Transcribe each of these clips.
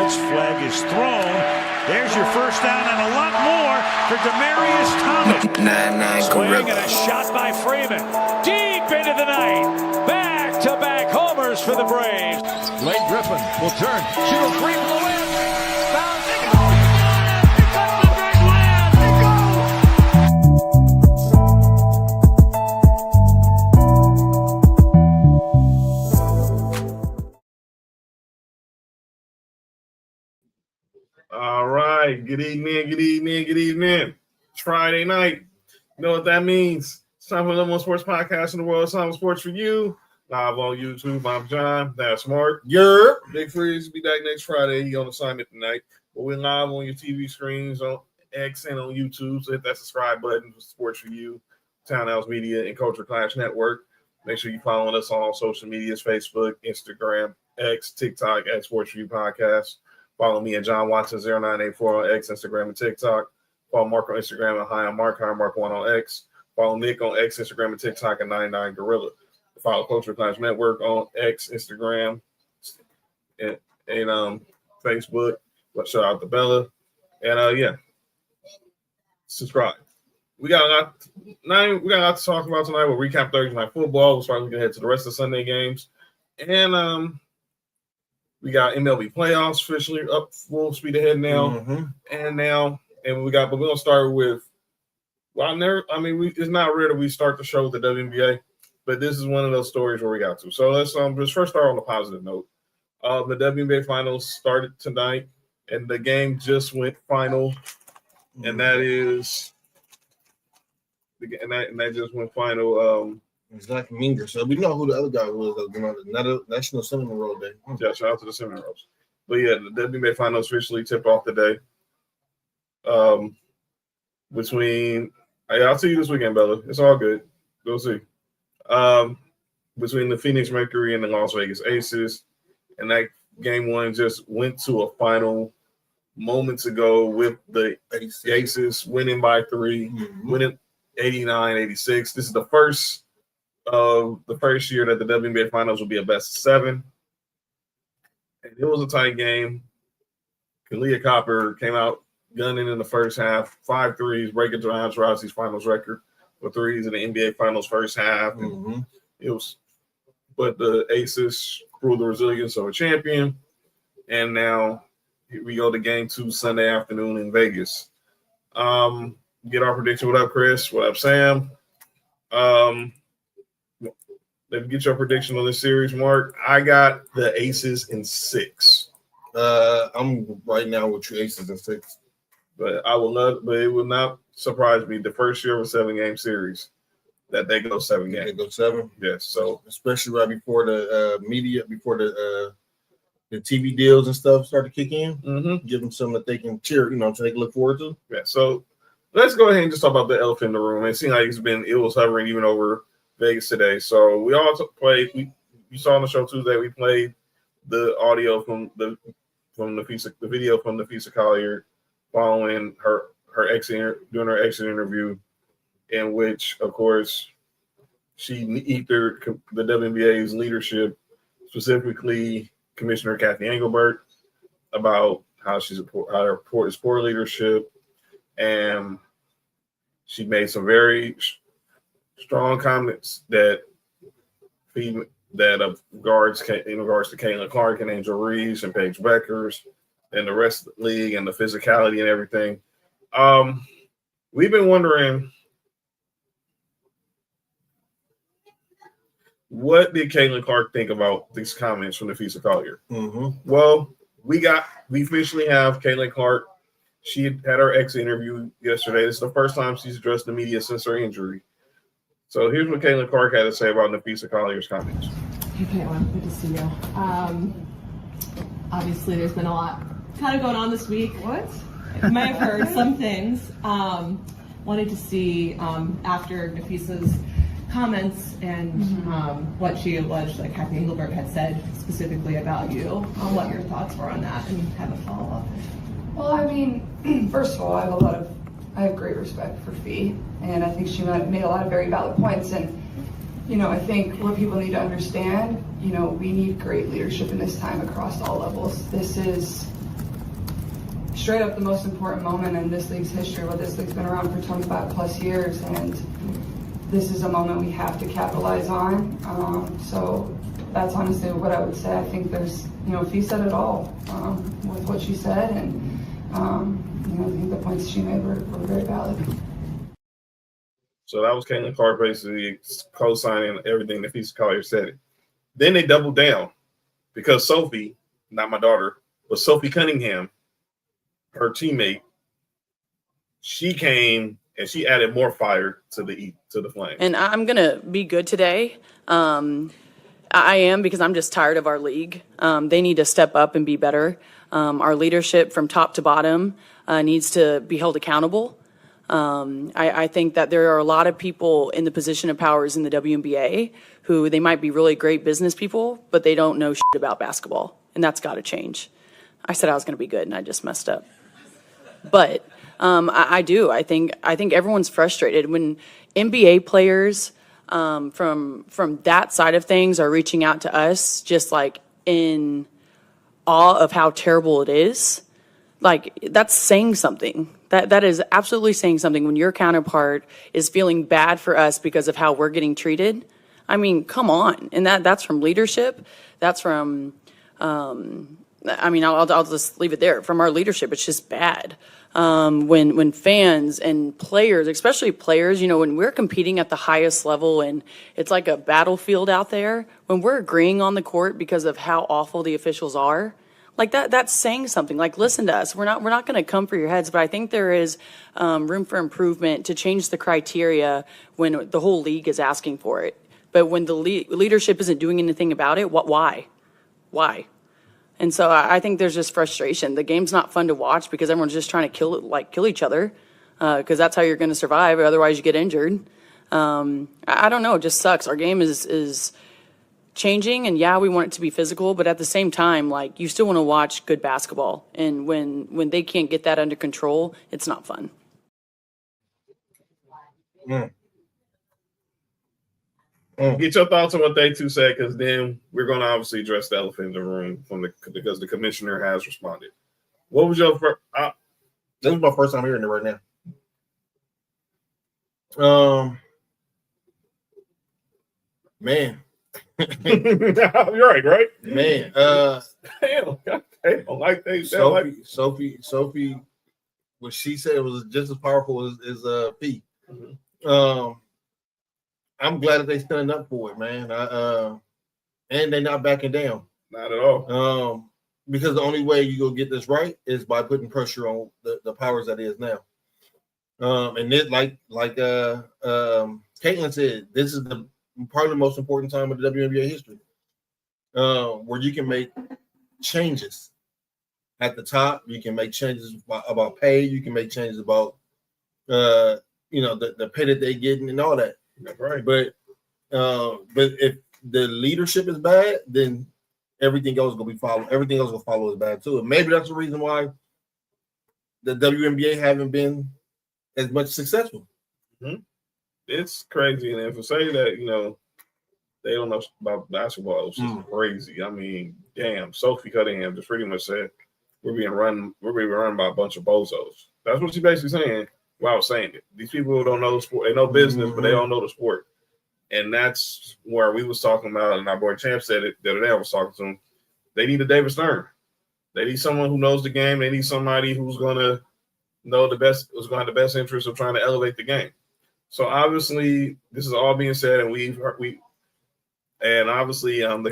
Judge. Flag is thrown. There's your first down and a lot more for Demaryius Thomas. Swing and a shot by Freeman. Deep into the night. Back-to-back homers for the Braves. Blake Griffin will turn. Shoot a three from the wind. Bounce. They go. It's up the big land. They go. All right. Good evening. It's Friday night. You know what that means? It's time for the number one sports podcast in the world. It's time for Sports4U. Live on YouTube. I'm John. That's Mark. Big Freeze will be back next Friday. He on assignment tonight. But we're live on your TV screens on X and on YouTube. So hit that subscribe button for Sports4U, Townhouse Media, and Culture Clash Network. Make sure you follow us on all social medias, Facebook, Instagram, X, TikTok, at Sports4U Podcast. Follow me at John Watson 0984 on X, Instagram, and TikTok. Follow Mark on Instagram at Hi Mark 1 on X. Follow Nick on X, Instagram, and TikTok at 99 Gorilla. Follow Culture Clash Network on X, Instagram, and Facebook. Shout out to Bella. And subscribe. We got a lot to talk about tonight. We'll recap Thursday Night Football. We'll start looking ahead to the rest of the Sunday games. And we got MLB Playoffs officially up full speed ahead now. Mm-hmm. But we're gonna start with. It's not rare that we start the show with the WNBA, but this is one of those stories where we got to. So let's just first start on a positive note. The WNBA Finals started tonight, and the game just went final, and that just went final. It's like Minger. So we know who the other guy was that was going on the National Cinnamon Roll Day. Yeah, shout out to the Cinnamon Rolls. But yeah, the WNBA Finals officially tipped off today. I'll see you this weekend, Bella. It's all good. We'll see. Between the Phoenix Mercury and the Las Vegas Aces, and that game one just went to a final moments ago with the Aces winning by 3, winning 89-86. This is the first year that the WNBA Finals will be a best of 7. And it was a tight game. Kalia Copper came out gunning in the first half, 5 threes, breaking Johannes Rossi's finals record for threes in the NBA Finals first half. But the Aces proved the resilience of a champion. And now here we go to game 2 Sunday afternoon in Vegas. Get our prediction. What up, Chris? What up, Sam? Let me get your prediction on this series, Mark. I got the Aces in 6. I'm right now with you, Aces in 6. But it will not surprise me the first year of a 7-game series that they go 7 games. They go 7? Yes. So especially right before the before the TV deals and stuff start to kick in, give them something that they can cheer, so they can look forward to. Yeah. So let's go ahead and just talk about the elephant in the room. It seemed like it was hovering even over Vegas today. So we all played. You saw on the show Tuesday. We played the audio from the video from Nafisa Collier following her doing her exit interview, in which, of course, she ethered the WNBA's leadership, specifically Commissioner Kathy Engelbert, about how her report is poor leadership, and she made some very strong comments in regards to Caitlin Clark and Angel Reese and Paige Beckers and the rest of the league and the physicality and everything. We've been wondering, what did Caitlin Clark think about these comments from Nafisa Collier? Well, we officially have Caitlin Clark. She had her exit interview yesterday. This is the first time she's addressed the media since her injury. So here's what Caitlin Clark had to say about Nafisa Collier's comments. Hey, Caitlin, good to see you. Obviously, there's been a lot kind of going on this week. What? You might have heard some things. Wanted to see after Nafisa's comments and what she alleged that Kathy Engelbert had said specifically about you, what your thoughts were on that, and have a follow-up. Well, I mean, first of all, I have great respect for Fee, and I think she made a lot of very valid points. And I think what people need to understand, we need great leadership in this time across all levels. This is straight up the most important moment in this league's history. This league's been around for 25 plus years, and this is a moment we have to capitalize on. So that's honestly what I would say. I think there's, Fee said it all with what she said, and I think the points she made were very valid. So that was Caitlin Clark basically co-signing everything that Fee Collier said. Then they doubled down because Sofi, not my daughter, but Sofi Cunningham, her teammate, she came and she added more fire to the flame. And I'm gonna be good today. I am, because I'm just tired of our league. They need to step up and be better. Our leadership from top to bottom needs to be held accountable. I think that there are a lot of people in the position of powers in the WNBA who they might be really great business people, but they don't know shit about basketball, and that's got to change. I said I was going to be good, and I just messed up. But I do. I think everyone's frustrated when NBA players from that side of things are reaching out to us, just like in awe of how terrible it is. Like, that's saying something. That is absolutely saying something when your counterpart is feeling bad for us because of how we're getting treated. I mean, come on. And that's from leadership. That's from, I'll just leave it there. From our leadership, it's just bad. When fans and players, especially players, when we're competing at the highest level and it's like a battlefield out there, when we're agreeing on the court because of how awful the officials are, like that's saying something. Like, listen to us. We're not going to come for your heads, but I think there is room for improvement to change the criteria when the whole league is asking for it. But when the leadership isn't doing anything about it, why? And so I think there's just frustration. The game's not fun to watch because everyone's just trying to kill each other, because that's how you're going to survive. Otherwise, you get injured. I don't know. It just sucks. Our game is changing, and yeah, we want it to be physical, but at the same time, like, you still want to watch good basketball. And when they can't get that under control, it's not fun. Get your thoughts on what they two said, because then we're going to obviously address the elephant in the room because the commissioner has responded. What was your first? This is my first time hearing it right now. Man. You're right? Man. Damn, like they said. Sofi, what she said was just as powerful as P. Mm-hmm. I'm glad that they standing up for it, man. And they're not backing down. Not at all. Because the only way you go get this right is by putting pressure on the powers that is now. And it, like Caitlin said, this is probably the most important time of the WNBA history, where you can make changes at the top. You can make changes about pay. You can make changes about the pay that they're getting and all that. That's right. But if the leadership is bad, then everything else will follow as bad too. And maybe that's the reason why the WNBA haven't been as much successful. Mm-hmm. It's crazy, and if you say that they don't know about basketball, it's just crazy. I mean, damn, Sofi Cunningham just pretty much said we're being run by a bunch of bozos. That's what she's basically saying. While saying it, these people don't know the sport. They know business, but they don't know the sport. And that's where we was talking about, and our boy Champ said it the other day. I was talking to him. They need a David Stern. They need someone who knows the game. They need somebody who's going to know the best, who's going to have the best interest of trying to elevate the game. So obviously, this is all being said, and the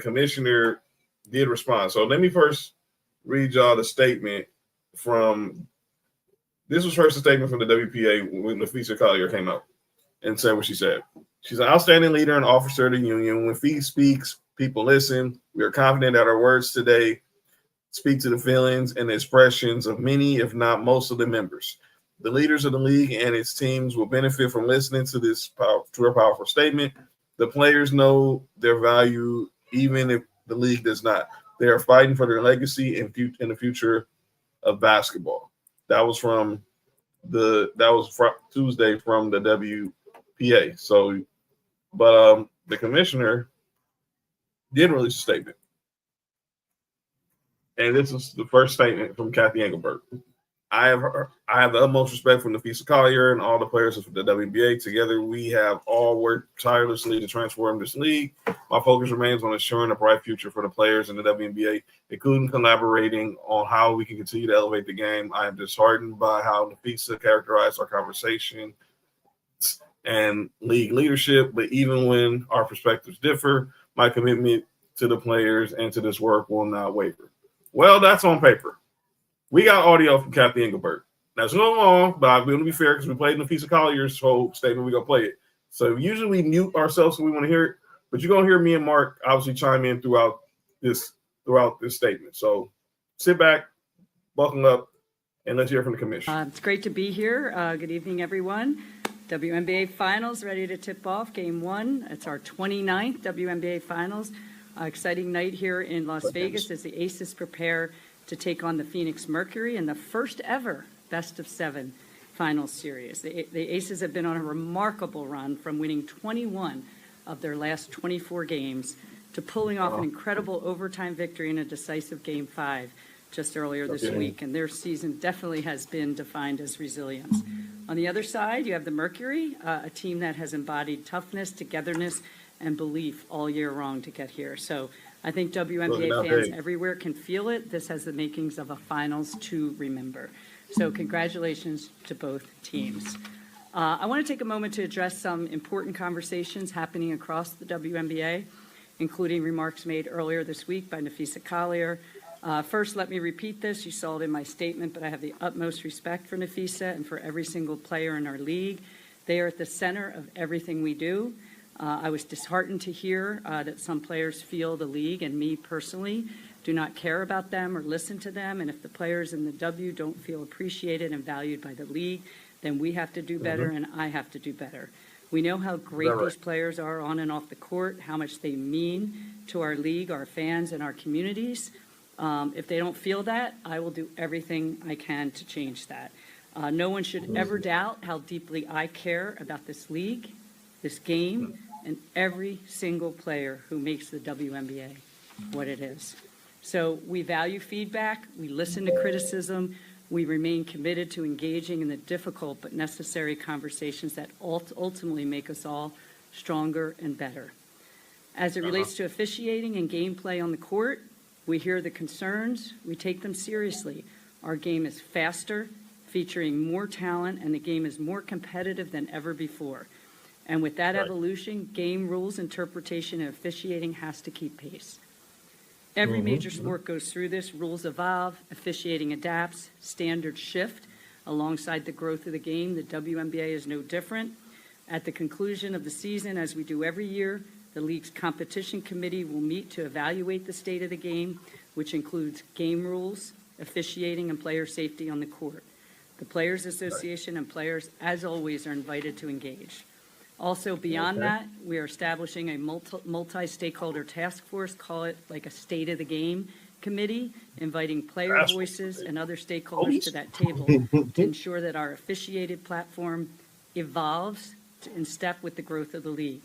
commissioner did respond. So let me first read y'all the statement from. This was first a statement from the WPA when Sofi Collier came out and said what she said. She's an outstanding leader and officer of the union. When Fee speaks, people listen. We are confident that our words today speak to the feelings and expressions of many, if not most, of the members. The leaders of the league and its teams will benefit from listening to her powerful statement. The players know their value, even if the league does not. They are fighting for their legacy and in the future of basketball. That was Tuesday from the WPA. So, but the commissioner did release a statement. And this is the first statement from Kathy Engelbert. I have the utmost respect for Nafisa Collier and all the players of the WNBA. Together, we have all worked tirelessly to transform this league. My focus remains on ensuring a bright future for the players in the WNBA, including collaborating on how we can continue to elevate the game. I am disheartened by how Nafisa characterized our conversation and league leadership, but even when our perspectives differ, my commitment to the players and to this work will not waver. Well, that's on paper. We got audio from Kathy Engelbert. Now, it's a little long, but I'm going to be fair because we played Nafisa Collier's whole statement. We're going to play it. So usually we mute ourselves when we want to hear it, but you're going to hear me and Mark obviously chime in throughout this statement. So sit back, buckle up, and let's hear from the commission. It's great to be here. Good evening, everyone. WNBA Finals ready to tip off Game 1. It's our 29th WNBA Finals. Exciting night here in Las Vegas as the Aces prepare to take on the Phoenix Mercury in the first ever best-of-7 Finals series. The Aces have been on a remarkable run from winning 21 of their last 24 games to pulling off an incredible overtime victory in a decisive Game 5 just earlier this week. And their season definitely has been defined as resilience. On the other side, you have the Mercury, a team that has embodied toughness, togetherness, and belief all year long to get here. So I think WNBA fans everywhere can feel it. This has the makings of a finals to remember. So congratulations to both teams. I want to take a moment to address some important conversations happening across the WNBA, including remarks made earlier this week by Nafisa Collier. First, let me repeat this. You saw it in my statement, but I have the utmost respect for Nafisa and for every single player in our league. They are at the center of everything we do. I was disheartened to hear that some players feel the league and me personally do not care about them or listen to them. And if the players in the W don't feel appreciated and valued by the league, then we have to do better and I have to do better. We know how great these players are on and off the court, how much they mean to our league, our fans, and our communities. If they don't feel that, I will do everything I can to change that. No one should ever doubt how deeply I care about this league, this game, and every single player who makes the WNBA what it is. So we value feedback, we listen to criticism, we remain committed to engaging in the difficult but necessary conversations that ultimately make us all stronger and better. As it relates to officiating and gameplay on the court, we hear the concerns, we take them seriously. Our game is faster, featuring more talent, and the game is more competitive than ever before. And with that evolution, game rules, interpretation, and officiating has to keep pace. Every major sport goes through this. Rules evolve, officiating adapts, standards shift. Alongside the growth of the game, the WNBA is no different. At the conclusion of the season, as we do every year, the league's competition committee will meet to evaluate the state of the game, which includes game rules, officiating, and player safety on the court. The Players Association and players, as always, are invited to engage. Also, beyond that, we are establishing a multi-stakeholder task force, call it like a state of the game committee, inviting player voices and other stakeholders to that table to ensure that our officiated platform evolves in step with the growth of the league.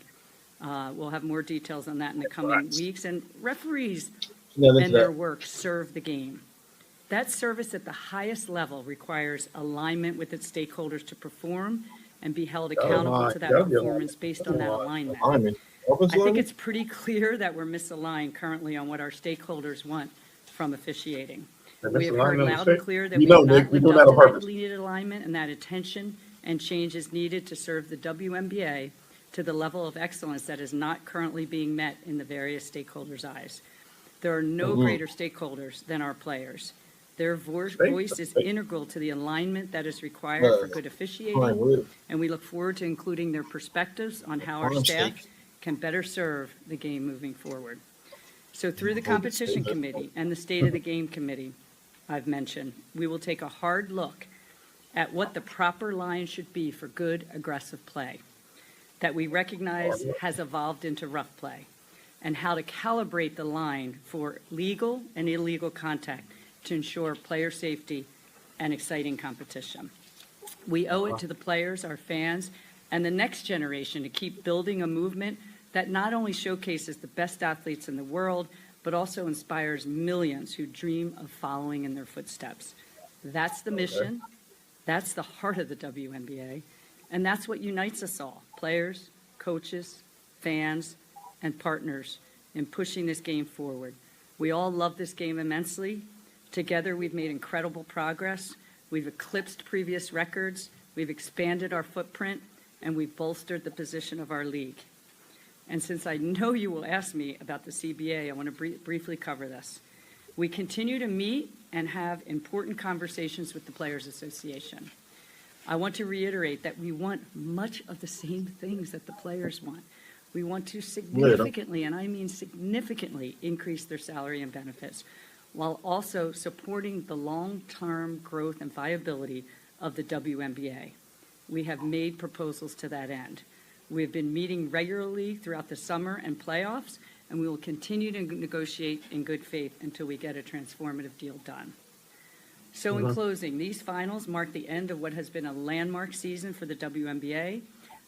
We'll have more details on that in the coming weeks. And referees and their work serve the game. That service at the highest level requires alignment with its stakeholders to perform and be held accountable to that performance based on that alignment. I think it's pretty clear that we're misaligned currently on what our stakeholders want from officiating. We have heard loud and clear that we have not lived up to that needed alignment and that attention and change is needed to serve the WNBA to the level of excellence that is not currently being met in the various stakeholders' eyes. There are no greater stakeholders than our players. Their voice is integral to the alignment that is required for good officiating, and we look forward to including their perspectives on how our staff can better serve the game moving forward. So through the competition committee and the state of the game committee I've mentioned, we will take a hard look at what the proper line should be for good, aggressive play that we recognize has evolved into rough play, and how to calibrate the line for legal and illegal contact to ensure player safety and exciting competition. We owe it to the players, our fans, and the next generation to keep building a movement that not only showcases the best athletes in the world, but also inspires millions who dream of following in their footsteps. That's the mission. That's the heart of the WNBA. And that's what unites us all, players, coaches, fans, and partners in pushing this game forward. We all love this game immensely. Together, we've made incredible progress. We've eclipsed previous records. We've expanded our footprint, and we've bolstered the position of our league. And since I know you will ask me about the CBA, I want to briefly cover this. We continue to meet and have important conversations with the Players Association. I want to reiterate that we want much of the same things that the players want. We want to significantly, and I mean significantly, increase their salary and benefits, while also supporting the long-term growth and viability of the WNBA. We have made proposals to that end. We have been meeting regularly throughout the summer and playoffs, and we will continue to negotiate in good faith until we get a transformative deal done. So in closing, these finals mark the end of what has been a landmark season for the WNBA,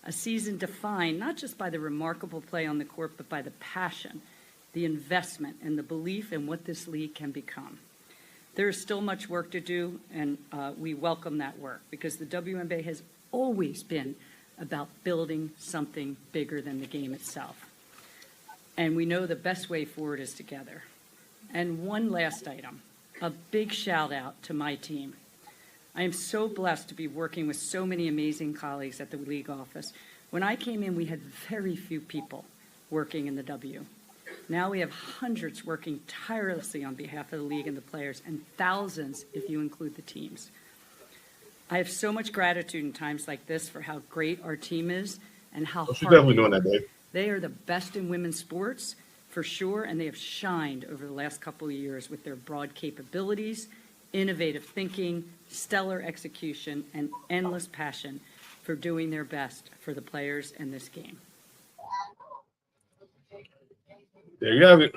a season defined not just by the remarkable play on the court, but by the passion, the investment, and the belief in what this league can become. There is still much work to do, and we welcome that work, because the WNBA has always been about building something bigger than the game itself. And we know the best way forward is together. And one last item, a big shout out to my team. I am so blessed to be working with so many amazing colleagues at the league office. When I came in, we had very few people working in the W. Now we have hundreds working tirelessly on behalf of the league and the players, and thousands if you include the teams. I have so much gratitude in times like this for how great our team is and how She's hard definitely doing that, Dave. they are the best in women's sports, for sure, and they have shined over the last couple of years with their broad capabilities, innovative thinking, stellar execution, and endless passion for doing their best for the players in this game. There you have it.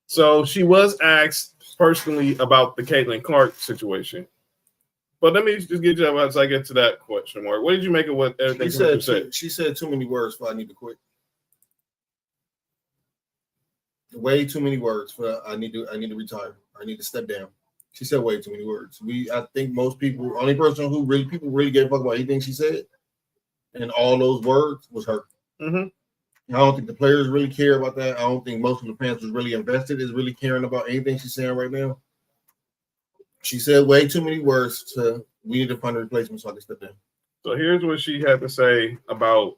So she was asked personally about the Caitlin Clark situation. But let me just get you as I get to that question, Mark. What did you make of what everything she said? She said too many words for I need to quit. Way too many words for I need to retire. I need to step down. She said way too many words. I think most people, only person who people really gave a fuck about anything she said, and all those words was her. I don't think the players really care about that. I don't think most of the fans was really invested, is really caring about anything she's saying right now. She said way too many words to we need to find a replacement so I can step down. So here's what she had to say about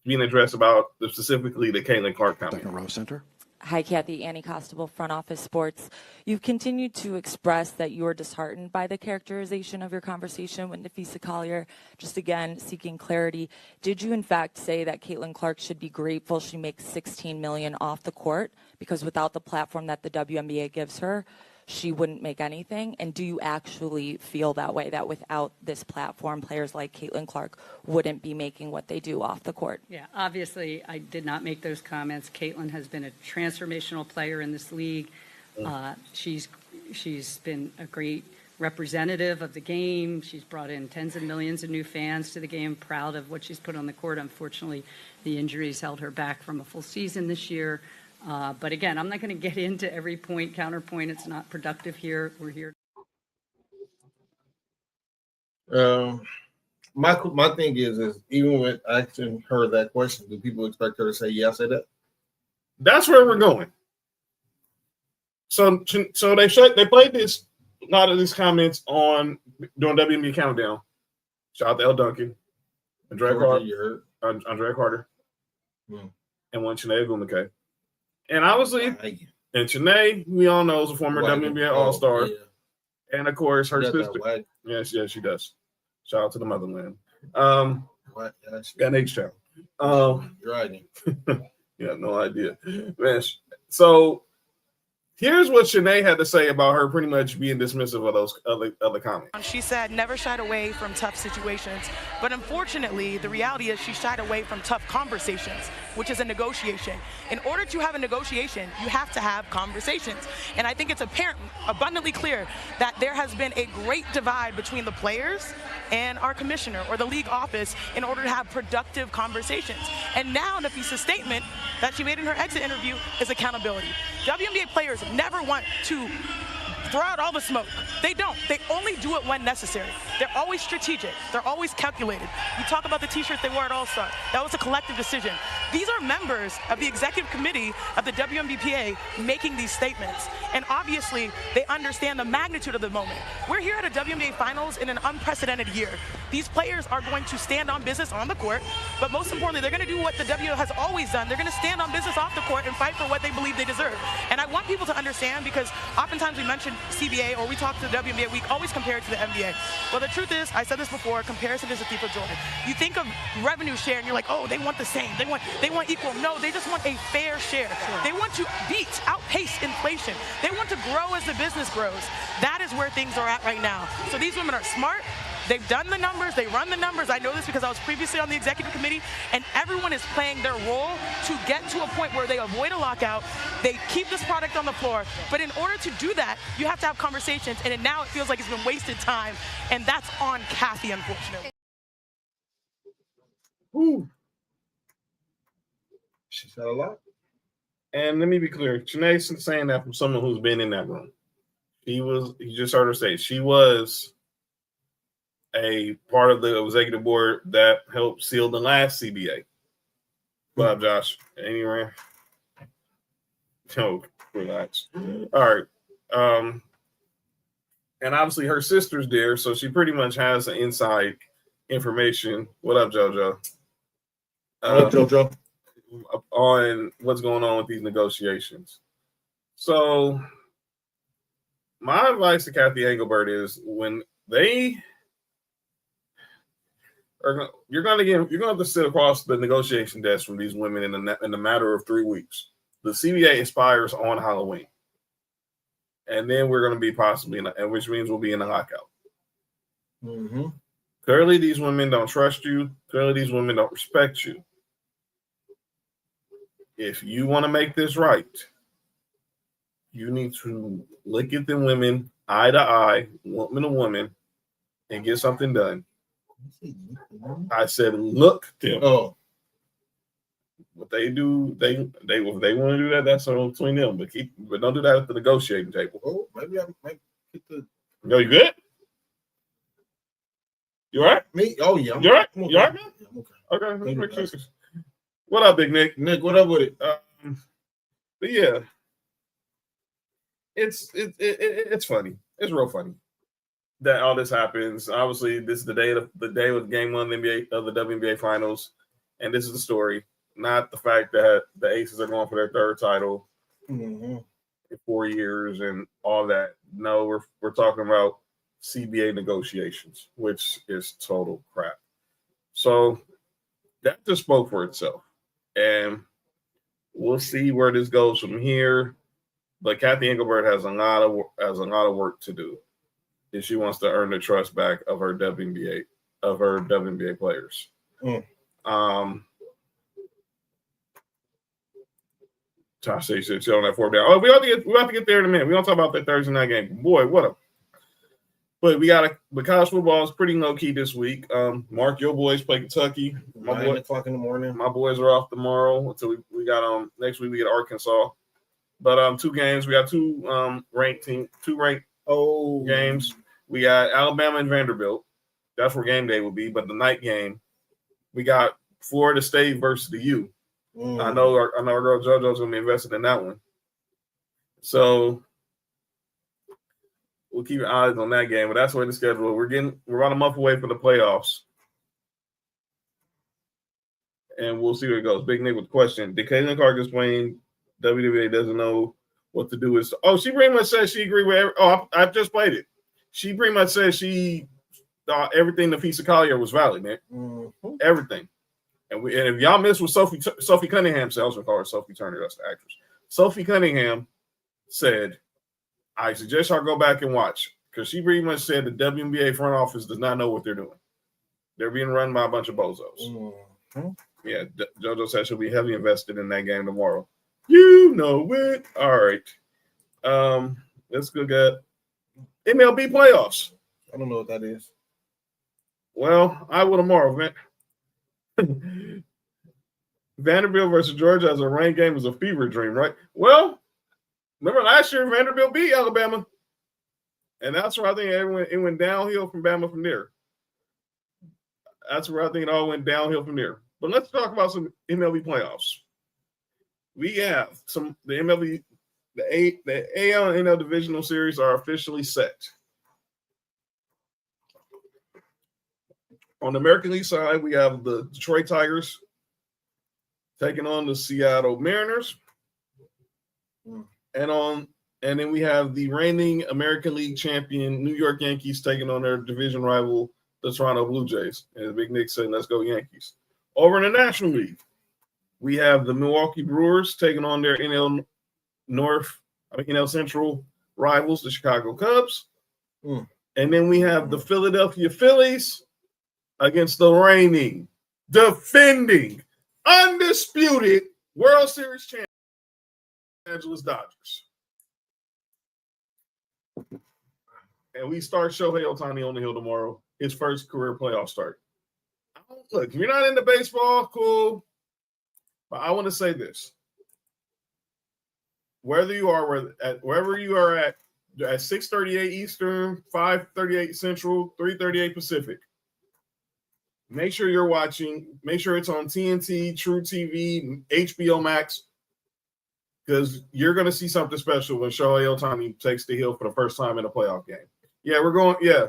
being addressed about specifically the Caitlin Clark comment. Second row center. Hi, Kathy. Annie Costable, Front Office Sports. You've continued to express that you are disheartened by the characterization of your conversation with Nafisa Collier. Just again, seeking clarity. Did you in fact say that Caitlin Clark should be grateful she makes $16 million off the court because without the platform that the WNBA gives her, she wouldn't make anything? And do you actually feel that way, that without this platform, players like Caitlin Clark wouldn't be making what they do off the court? Yeah, obviously, I did not make those comments. Caitlin has been a transformational player in this league. She's been a great representative of the game. She's brought in tens of millions of new fans to the game, proud of what she's put on the court. Unfortunately, the injuries held her back from a full season this year. But again, I'm not going to get into every point, counterpoint. It's not productive here. We're here. My thing is even with asking her that question, do people expect her to say, yeah, I said that? That's where we're going. So they played a lot of these comments on during WNBA Countdown. Shout out to L. Duncan, Andrea Carter, and one Sinead Gumake. And obviously, and Sinead, we all know, is a former WNBA All-Star. Yeah. And of course, her sister. Yes, she does. Shout out to the motherland. Got an H-Town. You're right. You have no idea. Man, so Here's what Shanae had to say about her pretty much being dismissive of those other comments. She said never shied away from tough situations, but unfortunately, the reality is she shied away from tough conversations, which is a negotiation. In order to have a negotiation, you have to have conversations. And I think it's apparent, abundantly clear, that there has been a great divide between the players and our commissioner or the league office in order to have productive conversations. And now Nafisa's statement that she made in her exit interview is accountability. WNBA players never want to throw out all the smoke. They don't. They only do it when necessary. They're always strategic. They're always calculated. You talk about the t-shirts they wore at All-Star. That was a collective decision. These are members of the executive committee of the WNBPA making these statements. And obviously, they understand the magnitude of the moment. We're here at a WNBA Finals in an unprecedented year. These players are going to stand on business on the court, but most importantly, they're going to do what the W has always done. They're going to stand on business off the court and fight for what they believe they deserve. And I want people to understand, because oftentimes we mention CBA or we talk to the WNBA, we always compare it to the NBA. Well, the truth is, I said this before, comparison is a thief of joy. You think of revenue share and you're like, oh, they want the same. They want equal. No, they just want a fair share. Sure. They want to outpace inflation. They want to grow as the business grows. That is where things are at right now. So these women are smart. They've done the numbers. They run the numbers. I know this because I was previously on the executive committee, and everyone is playing their role to get to a point where they avoid a lockout. They keep this product on the floor. But in order to do that, you have to have conversations, and now it feels like it's been wasted time, and that's on Kathy, unfortunately. Ooh. She said a lot. And let me be clear, Shanae's saying that from someone who's been in that room. You just heard her say she was a part of the executive board that helped seal the last CBA. What up, Josh? Anyway, no, relax. All right. And obviously her sister's there, so she pretty much has the inside information. What up, JoJo? What up, JoJo? On what's going on with these negotiations. So my advice to Kathy Engelbert is when they are, you're going to have to sit across the negotiation desk from these women in a matter of 3 weeks. The CBA expires on Halloween, and then we're going to be possibly which means we'll be in a lockout. Mm-hmm. Clearly, these women don't trust you. Clearly, these women don't respect you. If you want to make this right, you need to look at the women eye to eye, woman to woman, and get something done. I said, look them. Oh, what they do, they if they want to do that, that's all between them. But don't do that at the negotiating table. oh, maybe I might get the. Yo, you good? You all right? Me? Oh yeah. You all right? I'm okay. You all right, man? Yeah, I'm okay. Okay, let's make sure. What up, Big Nick? Nick, what up with it? But yeah, it's funny. It's real funny that all this happens. Obviously, this is the day of Game 1 of the WNBA Finals, and this is the story, not the fact that the Aces are going for their third title in 4 years and all that. No, we're talking about CBA negotiations, which is total crap. So that just spoke for itself. And we'll see where this goes from here. But Kathy Engelbert has a lot of work to do if she wants to earn the trust back of her WNBA players. Josh says she's on that 4 down. Oh, we have to get there in a minute. We don't talk about that Thursday night game. Boy, what a. But but college football is pretty low key this week. Mark, your boys play Kentucky. 9 o'clock in the morning. My boys are off tomorrow until we got next week we get Arkansas. But 2 games. We got two ranked games. We got Alabama and Vanderbilt. That's where game day will be. But the night game, we got Florida State versus the U. I know our girl JoJo's gonna be invested in that one. So we'll keep our eyes on that game, but that's where the schedule. We're about a month away from the playoffs, and we'll see where it goes. Big Nick with the question: did Caitlin Clark explain WWA doesn't know what to do? She pretty much said she agreed with. I just played it. She pretty much said she thought everything Nafisa Collier was valid, man. Everything. And if y'all missed what Sophie Cunningham said, I was gonna call her Sophie Turner. That's the actress. Sophie Cunningham said, I suggest y'all go back and watch, because she pretty much said the WNBA front office does not know what they're doing. They're being run by a bunch of bozos. Mm-hmm. Yeah, JoJo said she'll be heavily invested in that game tomorrow. You know it. All right. Let's go get MLB Playoffs. I don't know what that is. Well, I will tomorrow, man. Vanderbilt versus Georgia as a rain game is a fever dream, right? Well, remember last year Vanderbilt beat Alabama, and that's where I think it went downhill from Bama from there. That's where I think it all went downhill from there. But let's talk about some MLB playoffs. We have the MLB, the AL and NL divisional series are officially set. On the American League side, we have the Detroit Tigers taking on the Seattle Mariners. And then we have the reigning American League champion New York Yankees taking on their division rival, the Toronto Blue Jays. And Big Nick said, let's go Yankees. Over in the National League, we have the Milwaukee Brewers taking on their NL Central rivals, the Chicago Cubs. And then we have the Philadelphia Phillies against the reigning, defending, undisputed World Series champion, Los Angeles Dodgers. And we start Shohei Ohtani on the hill tomorrow, his first career playoff start. Look, if you're not into baseball, cool. But I want to say this. Wherever you are at 6:38 Eastern, 5:38 Central, 3:38 Pacific, make sure you're watching. Make sure it's on TNT, True TV, HBO Max, because you're going to see something special when Shohei Ohtani takes the hill for the first time in a playoff game. Yeah, we're going. Yeah.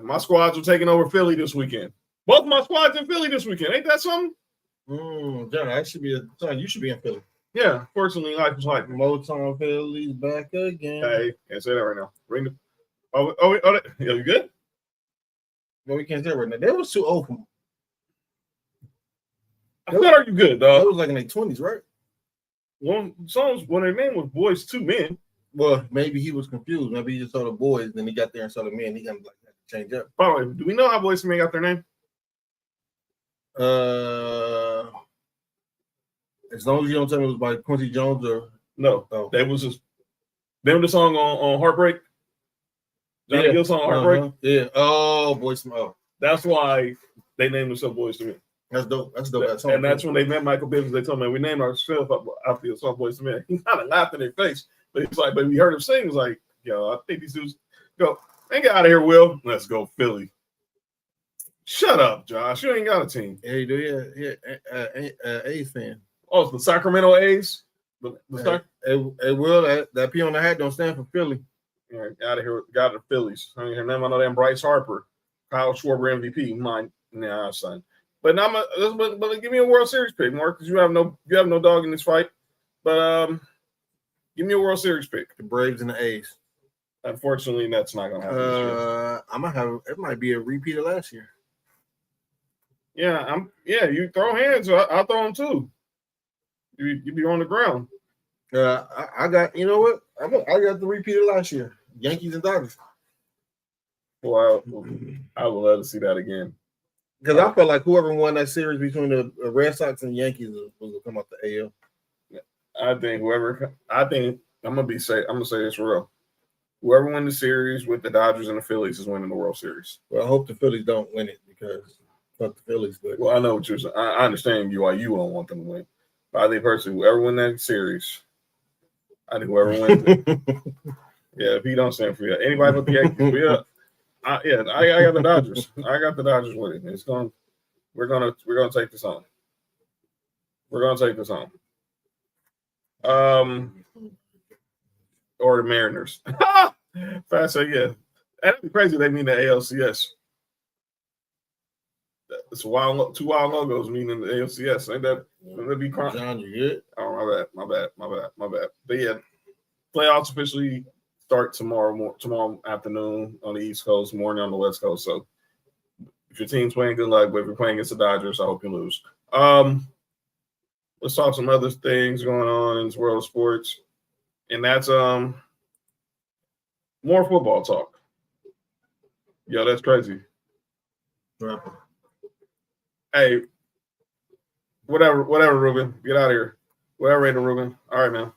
My squads are taking over Philly this weekend. Both my squads in Philly this weekend. Ain't that something? John, you should be in Philly. Yeah, fortunately, life is like Motown Philly's back again. Hey, can't say that right now. Ring the. Yeah, you good? No, we can't say it right now. They was too old for me. I thought, are you good, dog? That was like in their 20s, right? One songs when their name was Boys II Men. Well, maybe he was confused. Maybe he just saw the boys, then he got there and saw the men. He got to change up. Probably. Do we know how Boys II Men got their name? As long as you don't tell me it was by Quincy Jones or no. That was just them the song on Heartbreak. Johnny Gill song Heartbreak. Yeah. Oh, Boys. Oh, that's why they named themselves Boys II Men. That's dope. That's dope. And that's when they met Michael Bivins. They told me we named ourselves after the song Boys II Men. He kind of laughed in their face, but he's like, but we heard him sing. He was like, yo, I think these dudes go. Ain't get out of here, Will. Let's go Philly. Shut up, Josh. You ain't got a team. Yeah, you do. Yeah. A's fan. Oh, it's the Sacramento A's. Hey, Will, that P on the hat don't stand for Philly. Yeah, out of here. Got the Phillies. I mean, her name, I know that Bryce Harper, Kyle Schwarber MVP. Mine, nah, son. But now, but give me a World Series pick, Mark, because you have no dog in this fight. But give me a World Series pick. The Braves and the A's. Unfortunately, that's not gonna happen this year. I might have. It might be a repeat of last year. Yeah, you throw hands, so I'll throw them too. You be on the ground. I got. You know what? I got the repeat of last year. Yankees and Dodgers. Well, I would love to see that again. Because I felt like whoever won that series between the Red Sox and Yankees was going to come out the AL. I'm gonna say this real. Whoever wins the series with the Dodgers and the Phillies is winning the World Series. Well, I hope the Phillies don't win it because fuck the Phillies. But well, I know what you're saying. I understand why you don't want them to win. But I think personally, whoever wins that series, I think whoever wins it. Yeah, if he don't stand for you, anybody but the Yankees. I got the Dodgers. I got the Dodgers winning. We're gonna take this on. We're gonna take this on. Or the Mariners. Fast say yeah. That'd be crazy. They mean the ALCS. It's two wild logos meaning the ALCS. Ain't that'd be crying. John, you good? Oh, my bad. But yeah, playoffs officially start tomorrow afternoon on the East Coast, morning on the West Coast. So if your team's playing, good luck. But if you're playing against the Dodgers, I hope you lose. Let's talk some other things going on in this world of sports. And that's more football talk. Yo, that's crazy. Right. Hey, whatever, Ruben. Get out of here. Whatever, Ruben. All right, man.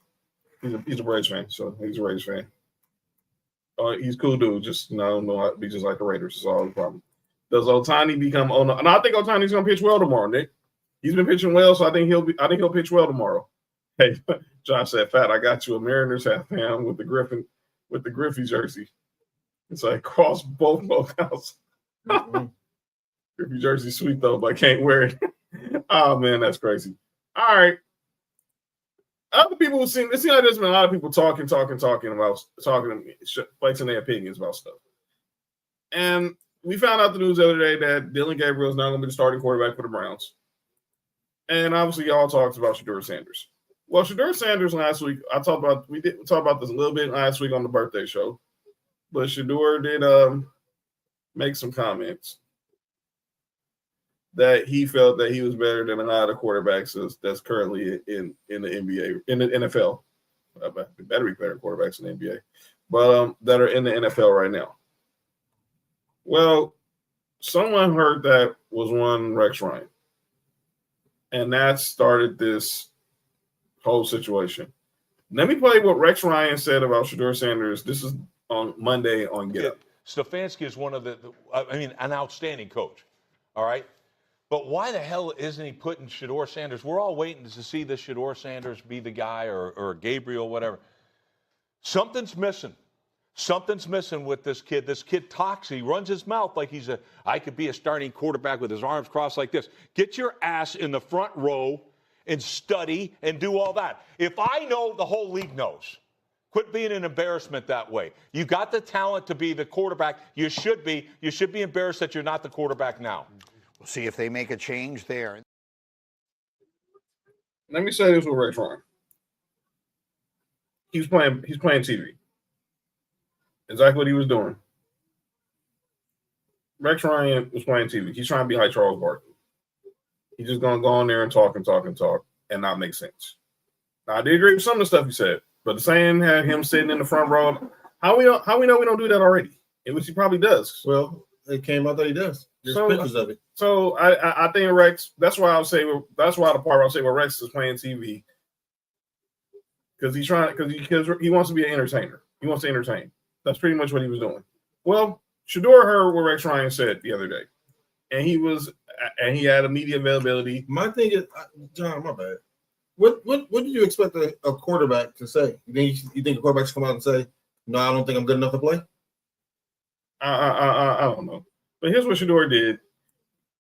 He's a Braves fan, so he's a Raiders fan. He's a cool dude. Just no, be just like the Raiders. That's all the problem. Does Ohtani become? Oh no, and I think Ohtani's gonna pitch well tomorrow, Nick. He's been pitching well, so I think he'll pitch well tomorrow. Hey, John said, "Fat, I got you a Mariners hat, fam, with the Griffey jersey. It's like cross both locales. Griffey jersey, sweet though, but I can't wear it. Oh man, that's crazy. All right." Other people it seems like there's been a lot of people talking about flexing their opinions about stuff. And we found out the news the other day that Dylan Gabriel is not going to be the starting quarterback for the Browns. And obviously, y'all talked about Shedeur Sanders. Well, Shedeur Sanders last week, we did talk about this a little bit last week on the birthday show, but Shedeur did make some comments that he felt that he was better than a lot of quarterbacks that's currently in the NBA, in the NFL. Better be better quarterbacks in the NBA, but that are in the NFL right now. Well, someone heard that was one Rex Ryan, and that started this whole situation. Let me play what Rex Ryan said about Shedeur Sanders. This is on Monday on Get Up. Stefanski is one of an outstanding coach. All right. But why the hell isn't he putting Shedeur Sanders? We're all waiting to see the Shedeur Sanders be the guy or Gabriel, whatever. Something's missing. Something's missing with this kid. This kid talks. He runs his mouth like I could be a starting quarterback with his arms crossed like this. Get your ass in the front row and study and do all that. If I know, the whole league knows. Quit being an embarrassment that way. You got the talent to be the quarterback. You should be. You should be embarrassed that you're not the quarterback now. We'll see if they make a change there. Let me say this with Rex Ryan. He's playing TV. Exactly what he was doing. Rex Ryan was playing TV. He's trying to be like Charles Barkley. He's just gonna go on there and talk and not make sense. Now, I did agree with some of the stuff he said, but the saying had him sitting in the front row. How we know we don't do that already? Which he probably does. Well, it came out that he does. There's pictures of it. So I think Rex. That's why the part I'll say where Rex is playing TV because he wants to be an entertainer. He wants to entertain. That's pretty much what he was doing. Well, Shedeur heard what Rex Ryan said the other day, and he had a media availability. My thing is, John, my bad. What do you expect a quarterback to say? You think a quarterback should come out and say, "No, I don't think I'm good enough to play"? I don't know. But here's what Shedeur did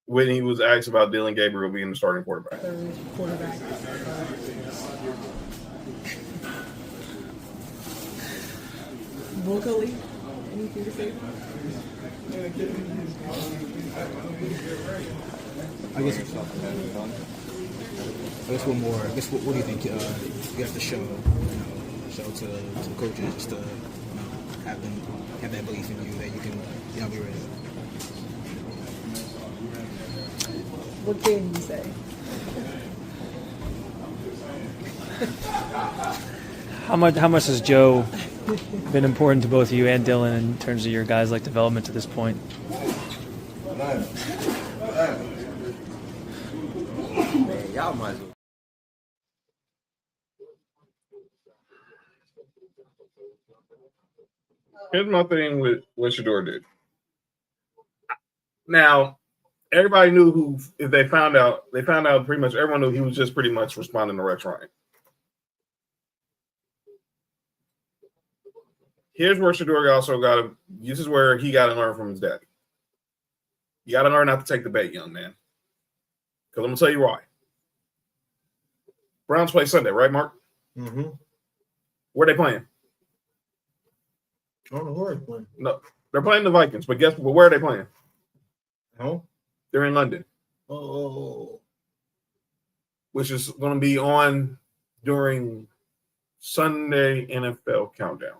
when he was asked about Dylan Gabriel being the starting quarterback. Vocally, anything to say? I guess one more. What do you think you have to show to the coaches just to have that belief in you that you can be ready? What can you say? How much has Joe been important to both you and Dylan in terms of your guys' development to this point? Y'all might as well. Here's my thing with what Shedeur did. Now, everybody knew if they found out pretty much everyone knew he was just pretty much responding to Rex Ryan. Here's where Shedeur also this is where he got to learn from his daddy. You got to learn not to take the bait, young man. Because I'm going to tell you why. Browns play Sunday, right, Mark? Mm-hmm. Where are they playing? I don't know where they're playing. No, they're playing the Vikings, but where are they playing? No. They're in London. Oh. Which is going to be on during Sunday NFL Countdown.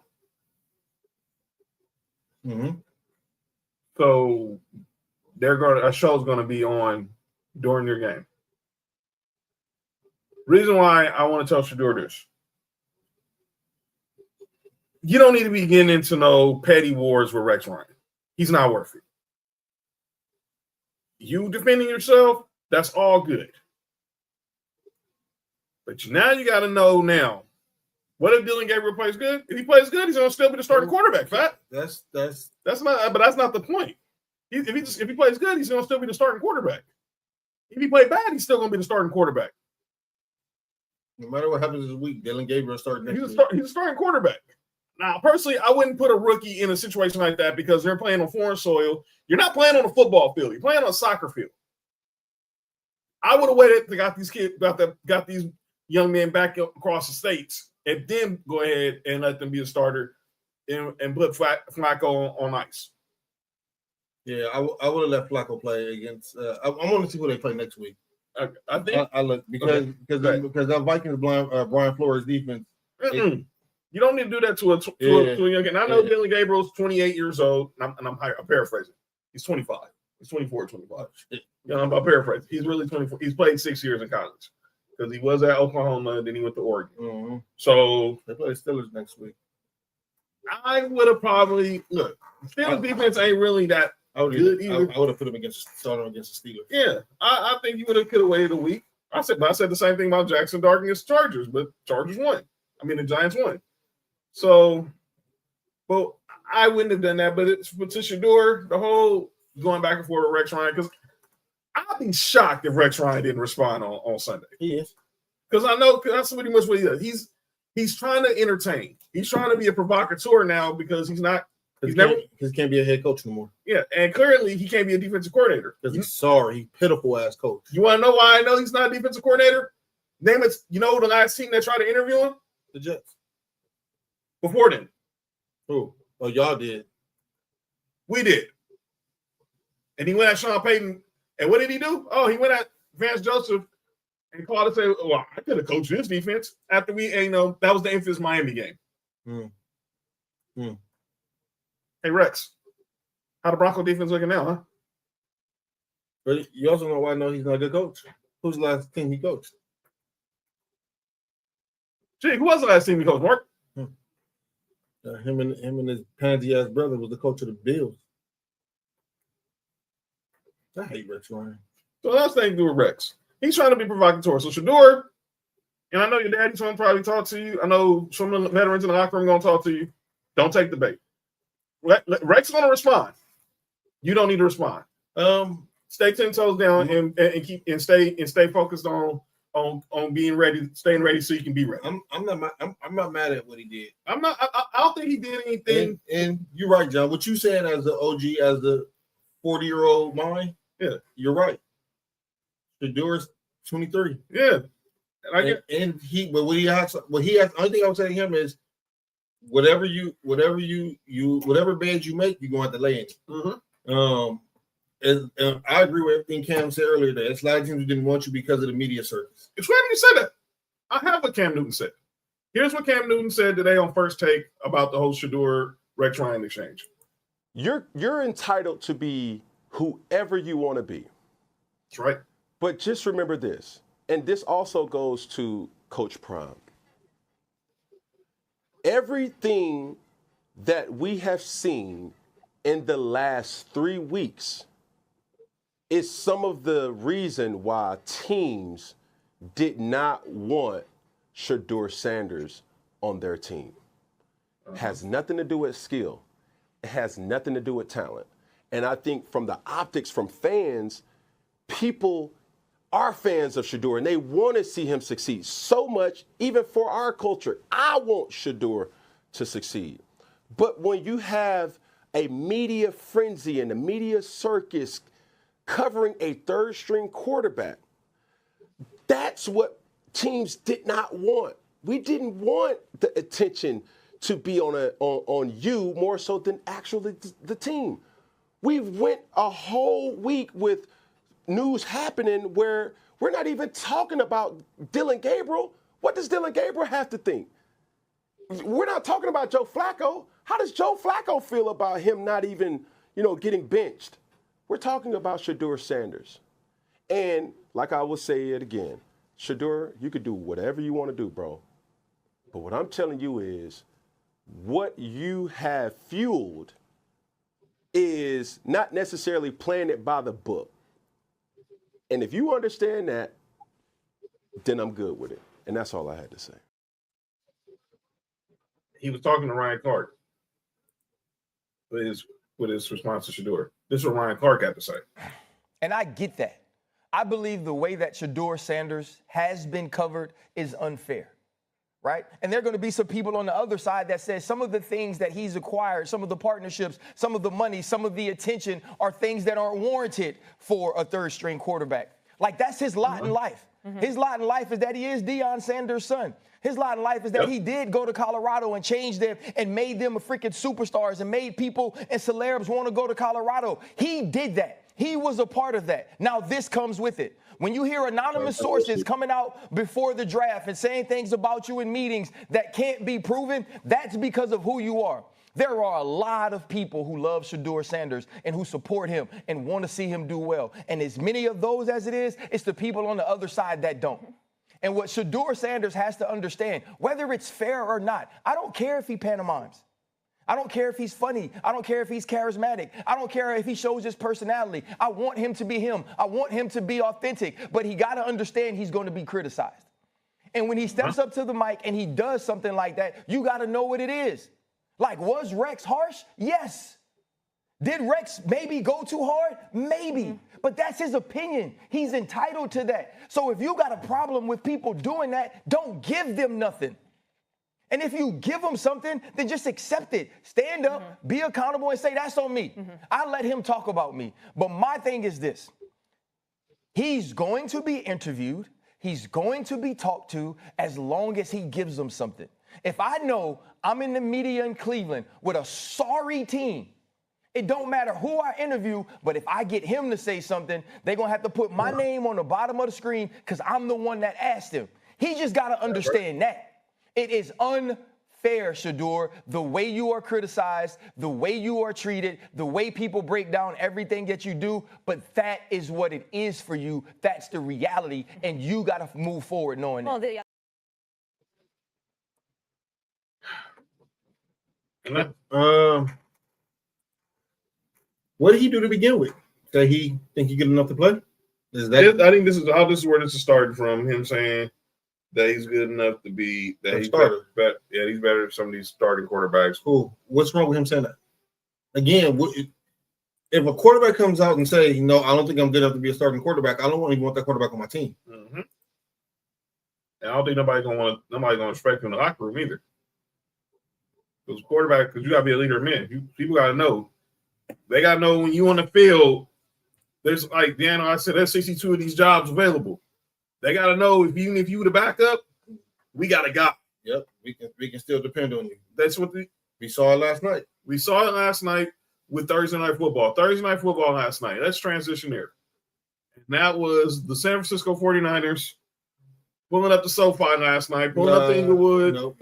Mm-hmm. So a show's going to be on during your game. Reason why I want to tell Shedeur this. you don't need to be getting into no petty wars with Rex Ryan. He's not worth it. You defending yourself, that's all good. But now you got to know now. What if Dylan Gabriel plays good? If he plays good, he's gonna still be the starting quarterback. Fat. That's not. But that's not the point. If he plays good, he's gonna still be the starting quarterback. If he played bad, he's still gonna be the starting quarterback. No matter what happens this week, Dylan Gabriel starting next week. He's a starting quarterback. Now, personally, I wouldn't put a rookie in a situation like that because they're playing on foreign soil. You're not playing on a football field. You're playing on a soccer field. I would have waited to got these young men back across the states and then go ahead and let them be a starter and put Flacco on ice. Yeah, I would have let Flacco play against. I want to see who they play next week. I think I look because that Vikings Brian Flores defense. You don't need to do that to a young kid. I know Dylan Gabriel's 28 years old, and I'm paraphrasing. He's 25. He's 24, 25. I'm paraphrasing. He's really 24. He's played 6 years in college because he was at Oklahoma, then he went to Oregon. Mm-hmm. So they play Steelers next week. I would have probably Steelers defense ain't really that good either. I would have put him against the Steelers. Yeah, I think you could have waited a week. I said the same thing about Jackson Dart against Chargers, but Chargers won. I mean, the Giants won. So, but I wouldn't have done that. But it's with Shador, the whole going back and forth with Rex Ryan, because I'd be shocked if Rex Ryan didn't respond on Sunday. He is. Because I know that's pretty much what he does. He's trying to entertain. He's trying to be a provocateur now because he's never can't be a head coach anymore. Yeah, and clearly he can't be a defensive coordinator. Because he's sorry, he's pitiful ass coach. You want to know why I know he's not a defensive coordinator? Name it. You know the last team that tried to interview him? The Jets. Before then. Who? Oh, y'all did. We did. And he went at Sean Payton. And what did he do? Oh, he went at Vance Joseph and called and said, well, I could have coached this defense after that was the infamous Miami game. Hey, Rex, how the Bronco defense looking now, huh? But you also know why I know he's not a good coach. Who's the last team he coached? Gee, who was the last team he coached, Mark? Him and his pansy ass brother was the coach of the Bills. I hate Rex Ryan. So that's the thing to do with Rex. He's trying to be provocateur. So Shador, and I know your daddy's going to probably talk to you. I know some of the veterans in the locker room going to talk to you. Don't take the bait. Rex is going to respond. You don't need to respond. Stay 10 toes down and stay focused on being ready, staying ready so you can be ready. I'm not mad at what he did. I don't think he did anything. And you're right, John. What you saying as the OG, as the 40-year-old mind, yeah, you're right. Shador's 23. Yeah. But what he has, the only thing I would say to him is whatever bed you make, you're going to have to lay in it. Mm-hmm. And I agree with everything Cam said earlier. That it's a lot of teams who didn't want you because of the media circus. It's funny you said that. I have what Cam Newton said. Here's what Cam Newton said today on First Take about the whole Shador Rex Ryan exchange. You're entitled to be whoever you want to be. That's right. But just remember this, and this also goes to Coach Prime. Everything that we have seen in the last 3 weeks is some of the reason why teams did not want Shador Sanders on their team. Has nothing to do with skill. It has nothing to do with talent. And I think from the optics from fans, people are fans of Shador and they want to see him succeed so much, even for our culture. I want Shador to succeed. But when you have a media frenzy and a media circus covering a third-string quarterback, that's what teams did not want. We didn't want the attention to be on you more so than actually the team. We went a whole week with news happening where we're not even talking about Dylan Gabriel. What does Dylan Gabriel have to think? We're not talking about Joe Flacco. How does Joe Flacco feel about him not even, getting benched? We're talking about Shador Sanders. And like I will say it again, Shador, you could do whatever you want to do, bro. But what I'm telling you is what you have fueled is not necessarily playing it by the book. And if you understand that, then I'm good with it. And that's all I had to say. He was talking to Ryan Clark with his response to Shedeur. This is what Ryan Clark had to say. And I get that. I believe the way that Shedeur Sanders has been covered is unfair, right? And there are going to be some people on the other side that says some of the things that he's acquired, some of the partnerships, some of the money, some of the attention are things that aren't warranted for a third-string quarterback. Like, that's his lot in life. His lot in life is that he is Deion Sanders' son. His lot in life is that he did go to Colorado and change them and made them a freaking superstars and made people and celebs want to go to Colorado. He did that. He was a part of that. Now this comes with it. When you hear anonymous sources coming out before the draft and saying things about you in meetings that can't be proven, that's because of who you are. There are a lot of people who love Shedeur Sanders and who support him and want to see him do well. And as many of those as it is, it's the people on the other side that don't. And what Shedeur Sanders has to understand, whether it's fair or not, I don't care if he pantomimes. I don't care if he's funny. I don't care if he's charismatic. I don't care if he shows his personality. I want him to be him. I want him to be authentic. But he got to understand he's going to be criticized. And when he steps up to the mic and he does something like that, you got to know what it is. Like, was Rex harsh? Yes. Did Rex maybe go too hard? Maybe. But that's his opinion. He's entitled to that. So if you got a problem with people doing that, don't give them nothing. And if you give them something, then just accept it. Stand up, be accountable, and say, that's on me. I let him talk about me. But my thing is this. He's going to be interviewed. He's going to be talked to as long as he gives them something. If I know I'm in the media in Cleveland with a sorry team, it don't matter who I interview, but if I get him to say something, they're going to have to put my name on the bottom of the screen because I'm the one that asked him. He just got to understand that. It is unfair, Shedeur, the way you are criticized, the way you are treated, the way people break down everything that you do, but that is what it is for you. That's the reality, and you got to move forward knowing that. What did he do to begin with? Did he think he good enough to play? I think this is where this is starting from. Him saying that he's good enough to be that he's better. He's better than some of these starting quarterbacks. Cool. What's wrong with him saying that? Again, if a quarterback comes out and say, "No, I don't think I'm good enough to be a starting quarterback," I don't even want that quarterback on my team. And I don't think nobody's gonna respect him in the locker room either. Because quarterback, because you gotta be a leader of men. People gotta know. They gotta know when you on the field. There's like Dan, I said, there's 62 of these jobs available. They gotta know even if you the backup, we got a guy. Yep, we can still depend on you. That's what we saw it last night. We saw it last night with Thursday Night Football. Thursday Night Football last night. Let's transition there. And that was the San Francisco 49ers pulling up the SoFi last night, pulling up the Inglewood. Nope.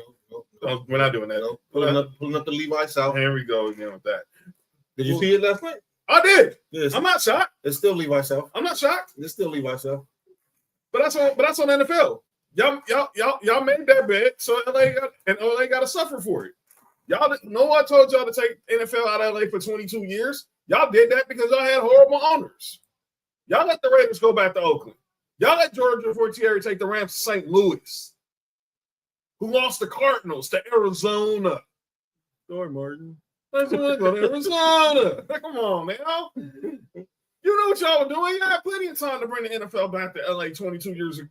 We're not doing that. Nope. Pulling up the Levi South. Here we go again with that. Did you see it last night? I did. Yes. I'm not shocked. It's still Levi South. I'm not shocked. It's still Levi South. But that's on NFL. Y'all made that bet, so LA got to suffer for it. Y'all, no one told y'all to take NFL out of LA for 22 years. Y'all did that because y'all had horrible owners. Y'all let the Ravens go back to Oakland. Y'all let George Fortieri take the Rams to St. Louis, who lost the Cardinals to Arizona. Sorry, Martin. Let's go to Arizona. Come on, man. You know what y'all were doing. You had plenty of time to bring the NFL back to LA 22 years ago,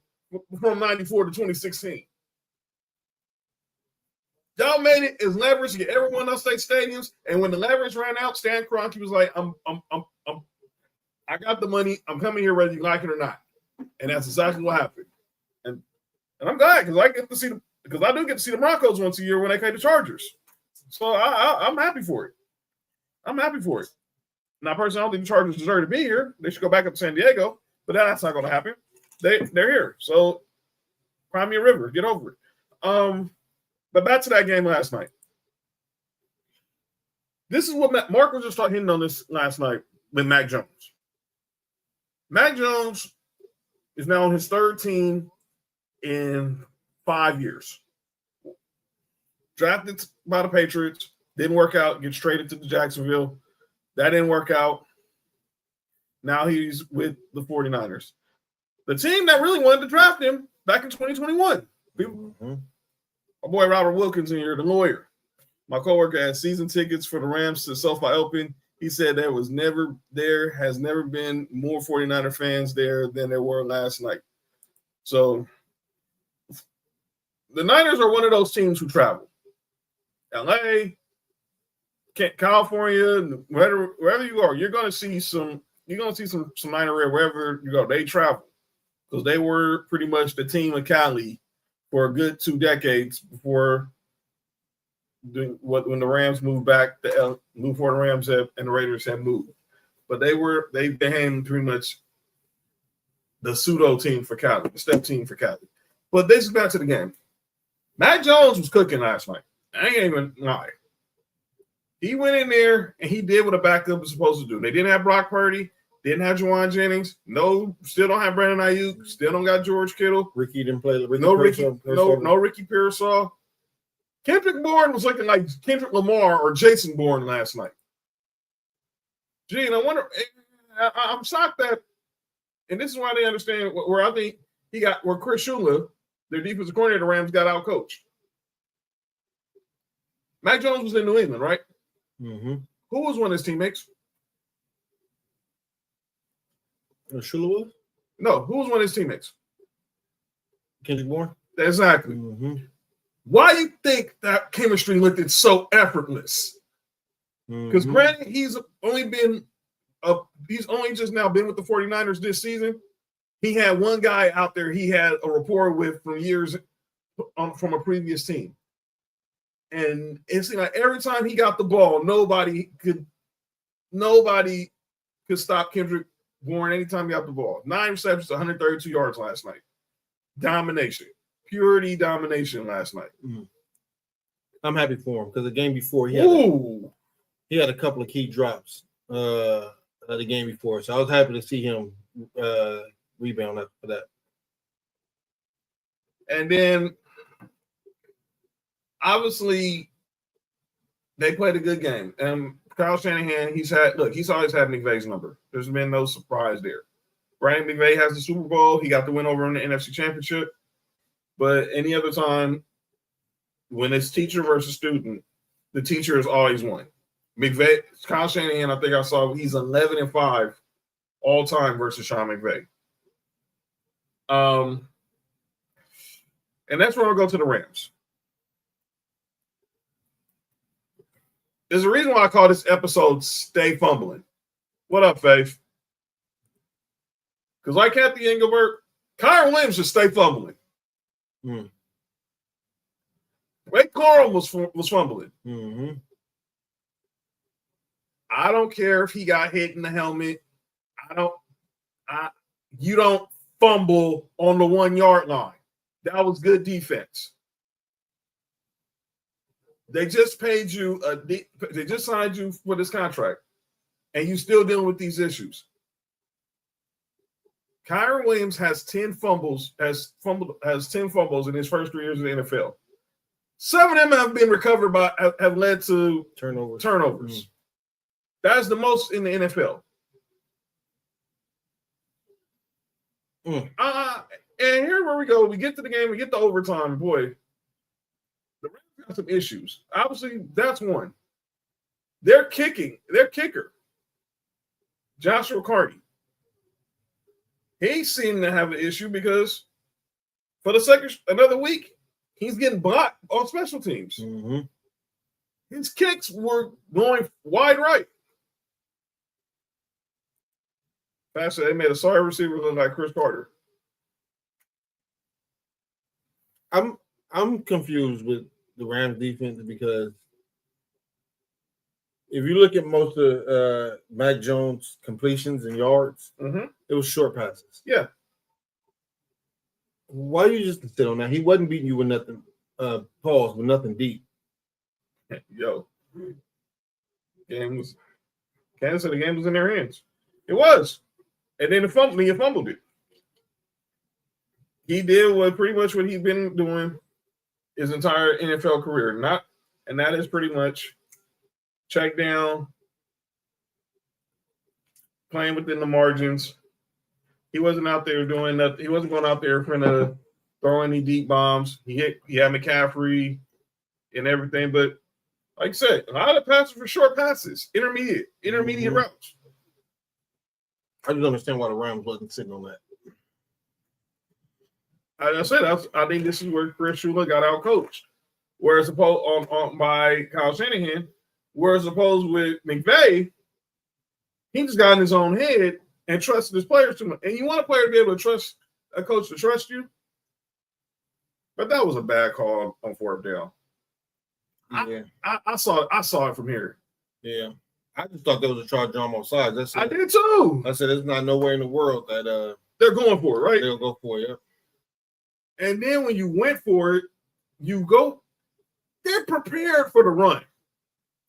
from 94 to 2016. Y'all made it as leverage to get everyone else state stadiums. And when the leverage ran out, Stan Kroenke was like, I got the money. I'm coming here whether you like it or not. And that's exactly what happened. And I'm glad because I do get to see the Broncos once a year when they play the Chargers. So I'm happy for it. I'm happy for it. Now, personally, I don't think the Chargers deserve to be here. They should go back up to San Diego, but that's not going to happen. They're here. So, cry me a river. Get over it. But back to that game last night. This is what Mark was just hitting on this last night with Mac Jones. Mac Jones is now on his third team in 5 years. drafted by the Patriots, didn't work out, gets traded to the Jacksonville. That didn't work out. Now he's with the 49ers. The team that really wanted to draft him back in 2021. My boy Robert Wilkins in here, the lawyer. My coworker had season tickets for the Rams to Sofi Open. He said there has never been more 49er fans there than there were last night. So the Niners are one of those teams who travel. LA, California, wherever you are, you're gonna see some Niner red wherever you go. They travel because they were pretty much the team of Cali for a good 2 decades before when the Rams moved back to before the Rams and the Raiders had moved. But they became pretty much the pseudo team for Cali, the step team for Cali. But this is back to the game. Mac Jones was cooking last night. I ain't even lie. He went in there and he did what a backup was supposed to do. They didn't have Brock Purdy, didn't have Juwan Jennings, still don't have Brandon Ayuk, still don't got George Kittle. Ricky didn't play. No Ricky Pearsall. Kendrick Bourne was looking like Kendrick Lamar or Jason Bourne last night. Gee, and I wonder. I'm shocked that, and this is why they understand where I think where Chris Shula, their defensive coordinator, Rams got out coached. Mac Jones was in New England, right? Mm-hmm. Who was one of his teammates? Shula was? No, who was one of his teammates? Kendrick Bourne? Exactly. Mm-hmm. Why do you think that chemistry looked so effortless? Because granted, he's only just now been with the 49ers this season. He had one guy out there he had a rapport with from years from a previous team. And it seemed like every time he got the ball, nobody could stop Kendrick Bourne anytime he got the ball. 9 receptions, 132 yards last night. Domination. Purity domination last night. I'm happy for him because the game before he had a couple of key drops the game before. So I was happy to see him rebound for that. And then obviously they played a good game. And Kyle Shanahan, he's always had McVay's number. There's been no surprise there. Brian McVay has the Super Bowl. He got the win over in the NFC Championship. But any other time, when it's teacher versus student, the teacher is always won. McVay, Kyle Shanahan, I think I saw he's 11-5 all time versus Sean McVay. And that's where I'll go to the Rams. There's a reason why I call this episode Stay Fumbling. What up, Faith? Because like Kathy Engelbert, Kyron Williams should stay fumbling. Wade Corum was fumbling. Mm-hmm. I don't care if he got hit in the helmet. You don't fumble on the 1 yard line. That was good defense. They just paid you they just signed you for this contract, and you still dealing with these issues. Kyron Williams has 10 fumbles in his first 3 years in the NFL. 7 of them have been recovered have led to turnovers. Mm-hmm. That's the most in the NFL. And here where we go. We get to the game. We get to overtime. Boy, the Rams got some issues. Obviously, that's one. Their kicker, Joshua Carty. He seemed to have an issue because for another week, he's getting blocked on special teams. Mm-hmm. His kicks were going wide right. They made a sorry receiver look like Chris Carter. I'm confused with the Rams defense because if you look at most of Mac Jones' completions and yards, it was short passes. Yeah. Why you just sit on that? He wasn't beating you with nothing, with nothing deep. Yo. Kansas said the game was in their hands. It was. And then he fumbled it. He did pretty much what he's been doing his entire NFL career. And that is pretty much check down, playing within the margins. He wasn't out there doing nothing. He wasn't going out there trying to throw any deep bombs. He had McCaffrey and everything, but like I said, a lot of passes were short passes, intermediate routes. I just understand why the Rams wasn't sitting on that. I said, I think this is where Chris Shula got out coached. Whereas opposed by Kyle Shanahan, whereas opposed with McVay, he just got in his own head and trusted his players too much. And you want a player to be able to trust a coach to trust you, but that was a bad call on fourth down. Yeah, I saw it from here. Yeah, I just thought there was a charge on both sides. I did too. I said, there's not nowhere in the world that they're going for it, right? They'll go for it. Yeah. And then when you went for it, they're prepared for the run.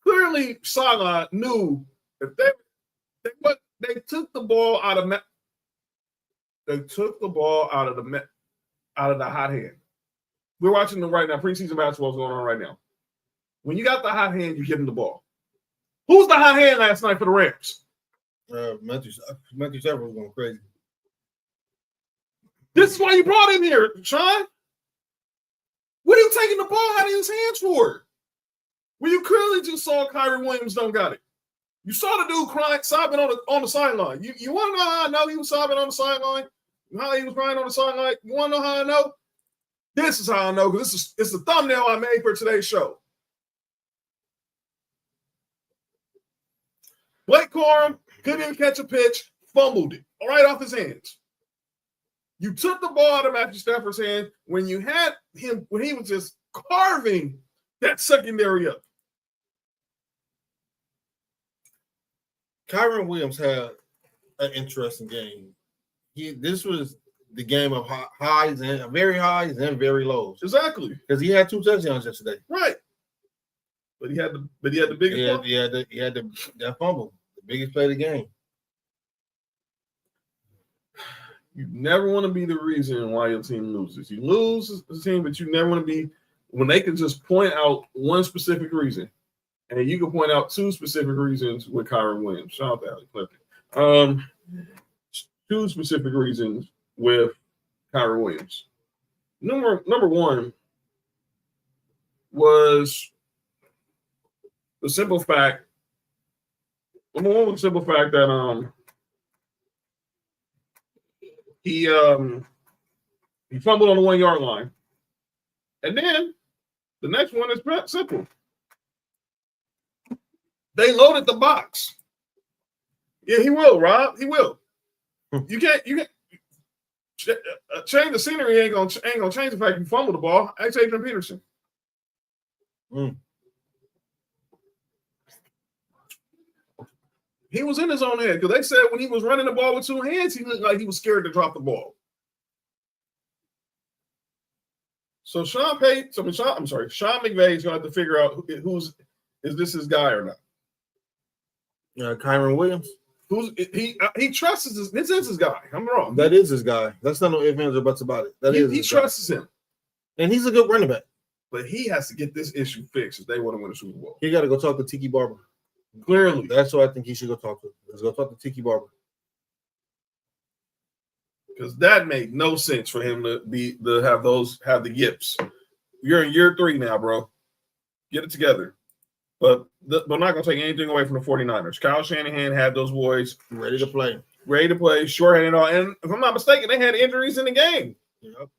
Clearly, Salah knew if they took the ball out of the hot hand. We're watching them right now. Preseason basketball is going on right now. When you got the hot hand, you give them the ball. Who's the hot hand last night for the Rams? Matthew Stafford was going crazy. This is why you brought him here, Sean. What are you taking the ball out of his hands for? Well, you clearly just saw Kyrie Williams don't got it. You saw the dude crying, sobbing on the sideline. You want to know how I know he was sobbing on the sideline? How he was crying on the sideline? You want to know how I know? This is how I know, because it's the thumbnail I made for today's show. Blake Corum couldn't even catch a pitch, fumbled it right off his hands. You took the ball out of Matthew Stafford's hand when you had him, when he was just carving that secondary up. Kyron Williams had an interesting game. This was the game of highs and very lows. Exactly, because he had 2 touchdowns yesterday. Right, but he had the biggest. He had that fumble, the biggest play of the game. You never want to be the reason why your team loses. You lose the team, but you never want to be when they can just point out one specific reason, and you can point out 2 specific reasons with Kyron Williams. Shout out to Allie Clifton. 2 specific reasons with Kyron Williams. Number one was the simple fact. Number one was the simple fact that he fumbled on the 1 yard line. And then the next one is simple. They loaded the box. Yeah, he will, Rob. He will. You can't change the scenery. Ain't gonna change the fact you fumbled the ball. Ask Adrian Peterson. He was in his own head because they said when he was running the ball with 2 hands, he looked like he was scared to drop the ball. So Sean McVay is going to have to figure out is this his guy or not. Kyron Williams. He trusts this is his guy. I'm wrong. That is his guy. That's not no ifs, ands, or buts about it. He trusts him, and he's a good running back. But he has to get this issue fixed if they want to win a Super Bowl. He got to go talk to Tiki Barber. Clearly, that's what I think he should go talk to. Let's go talk to Tiki Barber. Because that made no sense for him to have the yips. You're in year 3 now, bro. Get it together. But I'm not going to take anything away from the 49ers. Kyle Shanahan had those boys ready to play, short-handed all. And if I'm not mistaken, they had injuries in the game. Yep.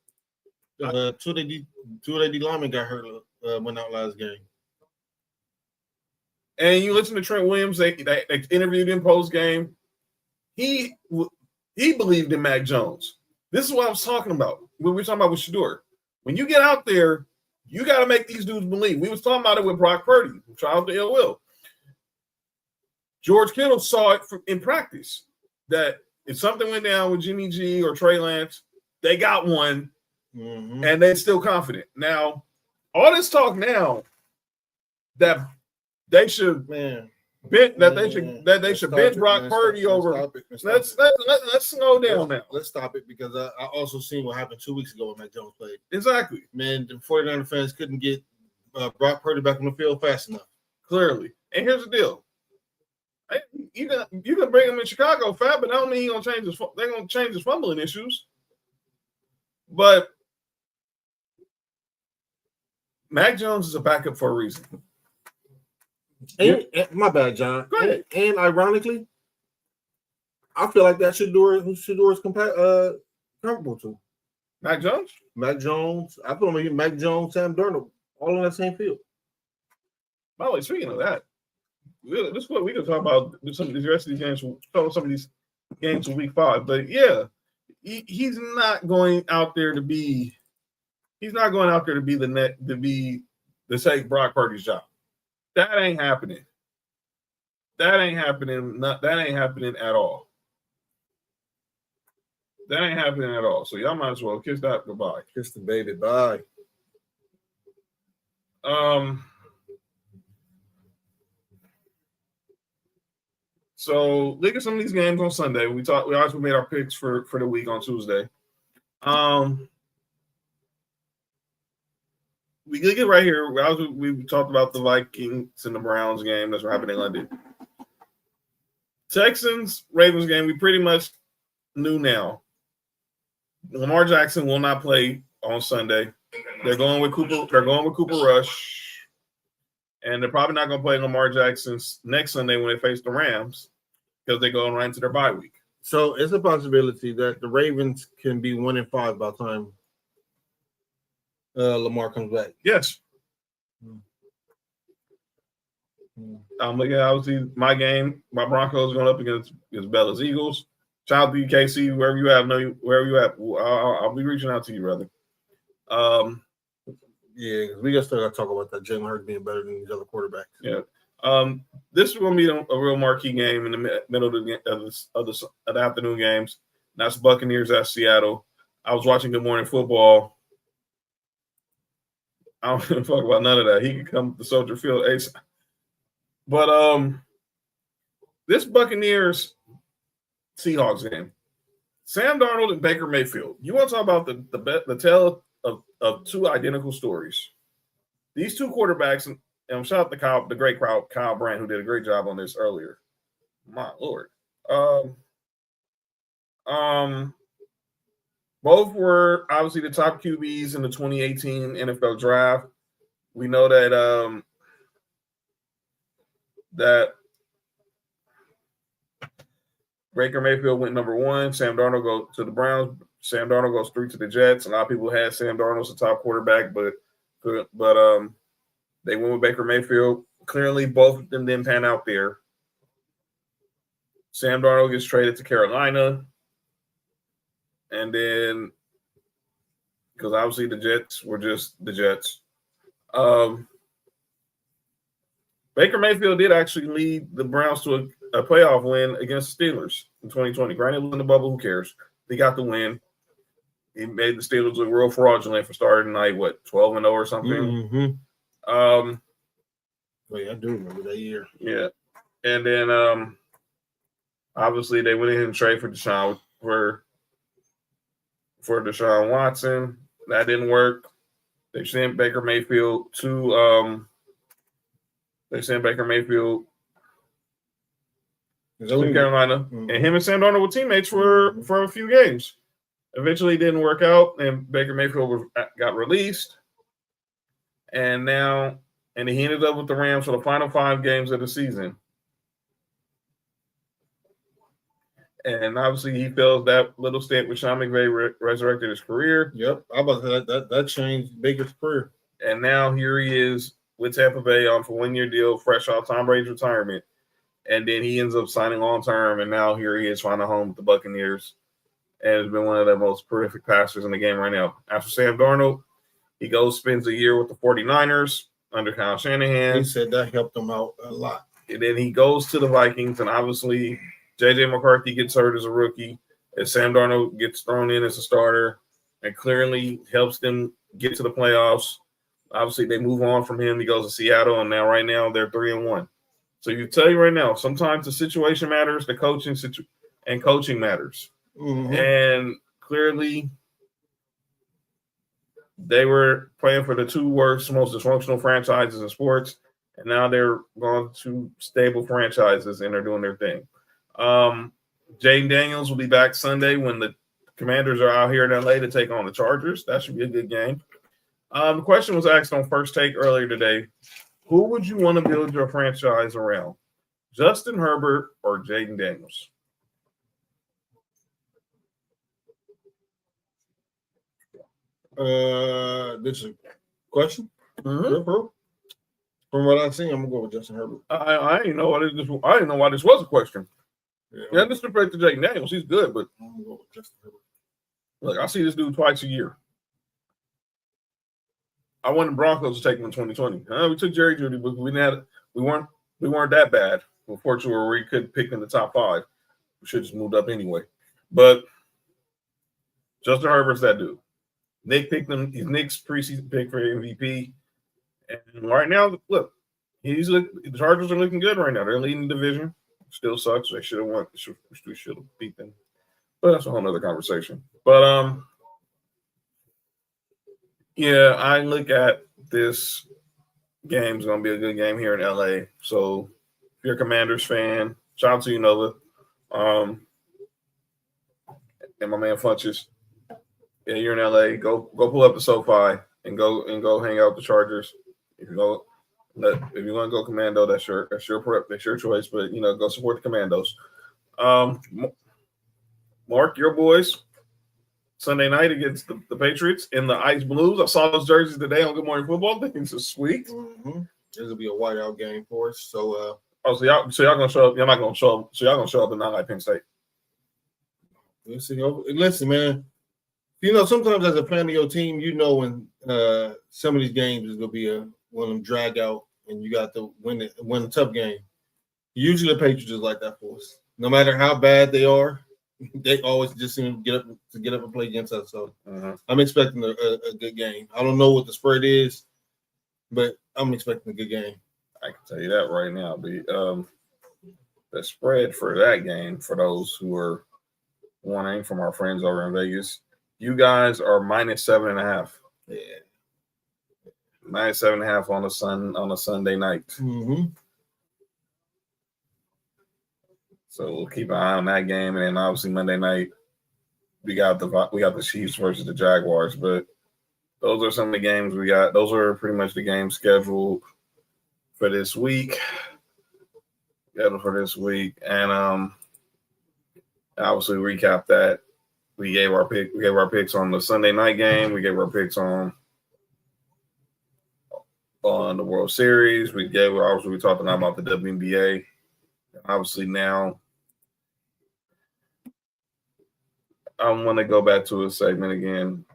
2 of their D linemen got hurt, went out last game. And you listen to Trent Williams, they interviewed him post-game. He believed in Mac Jones. This is what I was talking about when we were talking about with Shedeur. When you get out there, you got to make these dudes believe. We was talking about it with Brock Purdy. Shout out to Ill Will. George Kittle saw it in practice that if something went down with Jimmy G or Trey Lance, they got one, and they're still confident. Now, all this talk now that they should They should bench Brock Purdy over. Let's slow down now. Let's stop it because I also seen what happened 2 weeks ago when Mac Jones played. Exactly. Man, the 49er fans couldn't get Brock Purdy back on the field fast enough. Clearly. And here's the deal. You can bring him in Chicago, Fab, but I don't mean he's gonna change his. They're gonna change his fumbling issues. But Mac Jones is a backup for a reason. And my bad, John. Go ahead. And ironically, I feel like that Shador is comparable to Mac Jones. Mac Jones. I put him Mac Jones, Sam Darnold, all on that same field. By the way, speaking of that, this is what we can talk about. Some of these rest of these games. Some of these games in Week 5. But yeah, he's not going out there to be. He's not going out there to be to take Brock Purdy's job. That ain't happening. That ain't happening. That ain't happening at all. That ain't happening at all. So y'all might as well kiss that goodbye. Kiss the baby bye. So look at some of these games on Sunday. We also made our picks for the week on Tuesday. We did get right here. We talked about the Vikings and the Browns game that's happening in London. Texans Ravens game. We pretty much knew now. Lamar Jackson will not play on Sunday. They're going with Cooper. They're going with Cooper Rush, and they're probably not going to play Lamar Jackson next Sunday when they face the Rams because they're going right into their bye week. So it's a possibility that the Ravens can be 1-5 by the time Lamar comes back. Yes. I'm looking at obviously my game. My Broncos going up against Bella's Eagles. Shout out to you, KC, wherever you at. Wherever you at. I'll be reaching out to you, brother. Yeah, we still got to talk about that. Jalen Hurts being better than these other quarterbacks. Yeah. This is going to be a real marquee game in the middle of the afternoon games. That's Buccaneers at Seattle. I was watching Good Morning Football. I don't give a fuck about none of that. He can come to Soldier Field ASAP. But this Buccaneers Seahawks game, Sam Darnold and Baker Mayfield. You want to talk about the tale of two identical stories? These two quarterbacks, and shout out to the great Kyle Brandt, who did a great job on this earlier. My Lord. Both were obviously the top QBs in the 2018 NFL draft. We know that that Baker Mayfield went number 1. Sam Darnold goes to the Browns. Sam Darnold goes 3 to the Jets. A lot of people had Sam Darnold as a top quarterback, but they went with Baker Mayfield. Clearly, both of them didn't pan out there. Sam Darnold gets traded to Carolina. And then, because obviously the Jets were just the Jets. Baker Mayfield did actually lead the Browns to a playoff win against the Steelers in 2020. Granted, it was in the bubble. Who cares? They got the win. He made the Steelers look real fraudulent for starting like 12-0 or something. Mm-hmm. Wait, I do remember that year. Yeah, and then obviously they went in and traded for Deshaun Watson. That didn't work. They sent Baker Mayfield to Carolina, and him and Sam Darnold were teammates for a few games. Eventually, it didn't work out, and Baker Mayfield got released. And he ended up with the Rams for the final 5 games of the season. And obviously, he feels that little stint with Sean McVay resurrected his career. Yep, I about to say that changed Baker's career. And now here he is with Tampa Bay on for 1-year deal, fresh off Tom Brady's retirement. And then he ends up signing long-term, and now here he is finding a home with the Buccaneers. And has been one of the most prolific passers in the game right now. After Sam Darnold, he spends a year with the 49ers under Kyle Shanahan. He said that helped him out a lot. And then he goes to the Vikings, and obviously J.J. McCarthy gets hurt as a rookie, and Sam Darnold gets thrown in as a starter and clearly helps them get to the playoffs. Obviously, they move on from him. He goes to Seattle, and right now they're 3-1. So you tell you right now, sometimes the situation matters, the coaching matters. Mm-hmm. And clearly, they were playing for the two worst, most dysfunctional franchises in sports, and now they're going to stable franchises and they're doing their thing. Jaden Daniels will be back Sunday when the Commanders are out here in LA to take on the Chargers. That should be a good game. The question was asked on First Take earlier today. Who would you want to build your franchise around? Justin Herbert or Jaden Daniels? This is a question. Mm-hmm. Bro. From what I've seen, I'm gonna go with Justin Herbert. I didn't know why this was a question. Yeah, disrespect to Jaden Daniels, he's good, but I'm gonna go with Justin Herbert. Look, I see this dude twice a year. I wanted Broncos to take him in 2020. We took Jerry Jeudy, but we weren't that bad. Unfortunately, we couldn't pick in the top 5. We should have just moved up anyway. But Justin Herbert's that dude. Nick picked him. He's Nick's preseason pick for MVP. And right now, look, the Chargers are looking good right now. They're leading the division. Still sucks. They should have won. We should have beat them. But that's a whole other conversation. But yeah, I look at this game's gonna be a good game here in LA. So if you're a Commanders fan, shout out to you, Nova. And my man Funches. Yeah, you're in LA. Go pull up the Sofi and go hang out with the Chargers. If you're gonna go Commando, that's your choice. But go support the Commandos. Mark, your boys, Sunday night against the Patriots in the Ice Blues. I saw those jerseys today on Good Morning Football. I think it's sweet. Mm-hmm. This will be a whiteout game for us. So so y'all gonna show up? You're not gonna show up. So y'all gonna show up and not like Penn State? Listen, man. Sometimes as a fan of your team, when some of these games is gonna be one of them drag out, and you got to win a tough game. Usually, the Patriots is like that for us. No matter how bad they are, they always just seem to get up and play against us. So I'm expecting a good game. I don't know what the spread is, but I'm expecting a good game. I can tell you that right now. The spread for that game, for those who are wanting from our friends over in Vegas, you guys are -7.5. Yeah, -7.5 on a Sunday night. Mm-hmm. So we'll keep an eye on that game, and then obviously Monday night we got the Chiefs versus the Jaguars. But those are some of the games we got. Those are pretty much the games scheduled for this week. And obviously recap that. We gave our picks on the Sunday night game. We gave our picks on the World Series. We talked about the WNBA. Obviously now I'm going to go back to a segment again.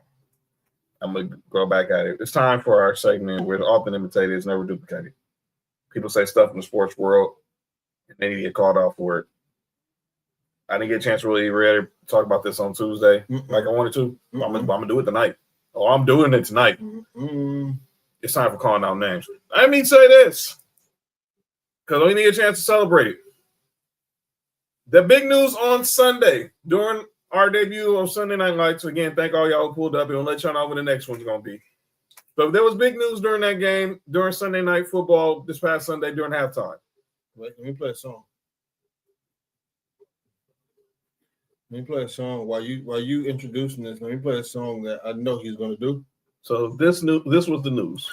I'm going to go back at it. It's time for our segment where the often imitated is never duplicated. People say stuff in the sports world and they need to get called out for it. I didn't get a chance to really talk about this on Tuesday like I wanted to. I'm gonna do it tonight. Oh, I'm doing it tonight. It's time for calling out names. I didn't mean to say this because we need a chance to celebrate it. The big news on Sunday during our debut of Sunday Night Lights. Again, thank all y'all who pulled up, and we'll let y'all know when the next one's gonna be. But there was big news during that game, during Sunday Night Football this past Sunday during halftime. Wait, let me play a song. Let me play a song while you introducing this. Let me play a song that I know he's going to do. So this was the news.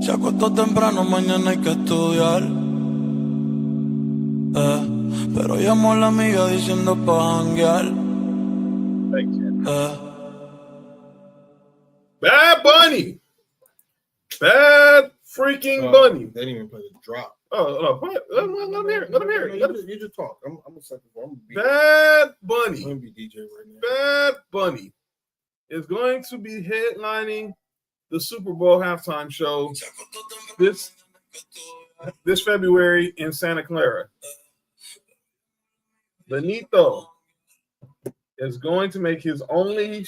Se acostó temprano, mañana hay que estudiar. Pero llamó a la amiga diciendo pa' janguear. Bad Bunny. Bad freaking Bunny. They didn't even play the drop. Oh, let him hear it. Let him hear it. You just talk. I'm a second for him. Bad Bunny. I'm going to be DJ right now. Bad Bunny is going to be headlining the Super Bowl halftime show this February in Santa Clara. Benito is going to make his only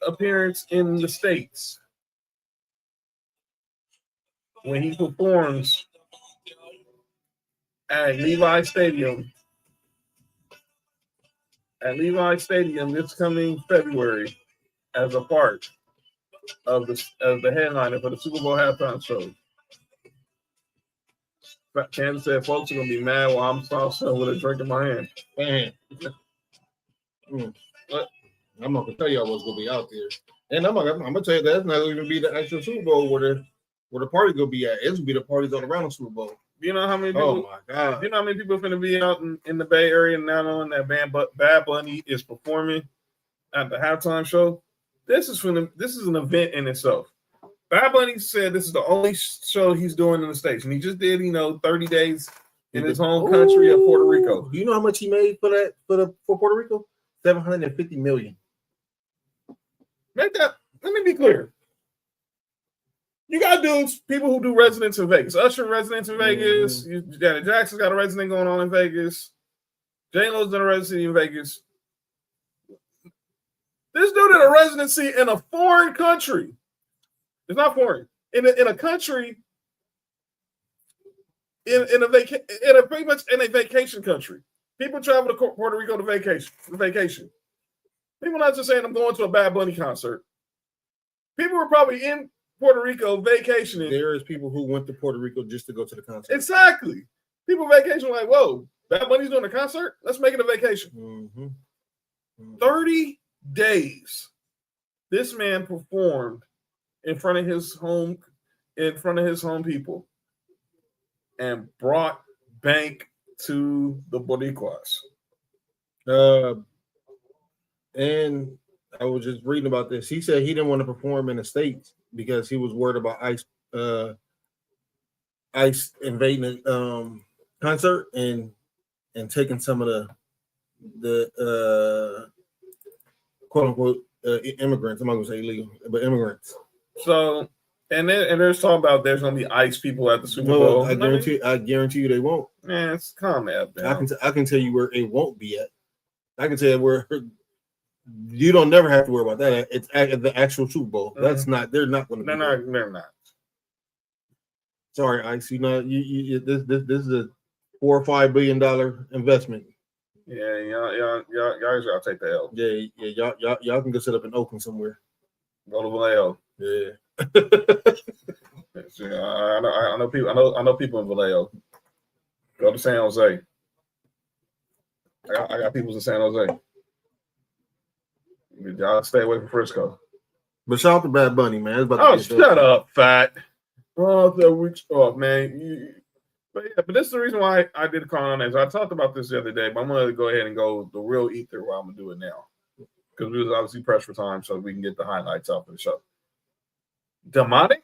appearance in the States when he performs at Levi Stadium. At Levi Stadium this coming February as a part of the headliner for the Super Bowl halftime show. Kansas said folks are gonna be mad while I'm salsa with a drink in my hand. What? I'm not gonna tell y'all what's gonna be out there, and I'm gonna tell you that's not even be the actual Super Bowl where the party gonna be at. It's gonna be the parties all around the Super Bowl. You know how many people? Oh my God! You know how many people are gonna be out in the Bay Area now knowing that Bad Bunny is performing at the halftime show? This is an event in itself. Bad Bunny said this is the only show he's doing in the States, and he just did 30 days in his home country of Puerto Rico. You know how much he made for Puerto Rico? $750 million. Let me be clear. You got dudes, people who do residence in Vegas. Usher residence in Vegas. Janet Jackson's got a resident going on in Vegas. J-Lo's done a residency in Vegas. This dude did a residency in a foreign country. It's not foreign. In a country, in a vacation country. People travel to Puerto Rico to vacation. People not just saying I'm going to a Bad Bunny concert. People were probably in Puerto Rico vacationing. There is people who went to Puerto Rico just to go to the concert. Exactly. People vacation like, whoa, Bad Bunny's doing a concert? Let's make it a vacation. 30 days. This man performed in front of his home people and brought bank to the Boricuas. And I was just reading about this. He said he didn't want to perform in the States because he was worried about ICE invading the concert and taking some of the quote unquote immigrants. I'm not gonna say illegal, but immigrants. So and there's talking about there's gonna be ICE people at the Super Bowl. I guarantee you they won't. Man, it's calm down. I can tell you where it won't be at. I can tell you where you don't never have to worry about that. It's at the actual Super Bowl. That's not. They're not going to. They're not. Sorry, ICE. You this is a $4 or $5 billion investment. Yeah, y'all gotta take the L. Yeah, y'all can go set up in Oakland somewhere. Go to Vallejo. Yeah. I know people. I know people in Vallejo. Go to San Jose. I got people in San Jose. Y'all stay away from Frisco. But shout out to Bad Bunny, man. Shut up, fat. Oh man. But this is the reason why I did a call on that. I talked about this the other day, but I'm gonna go ahead and go the real ether while I'm gonna do it now. Because we was obviously pressed for time so we can get the highlights out for the show. Demonic?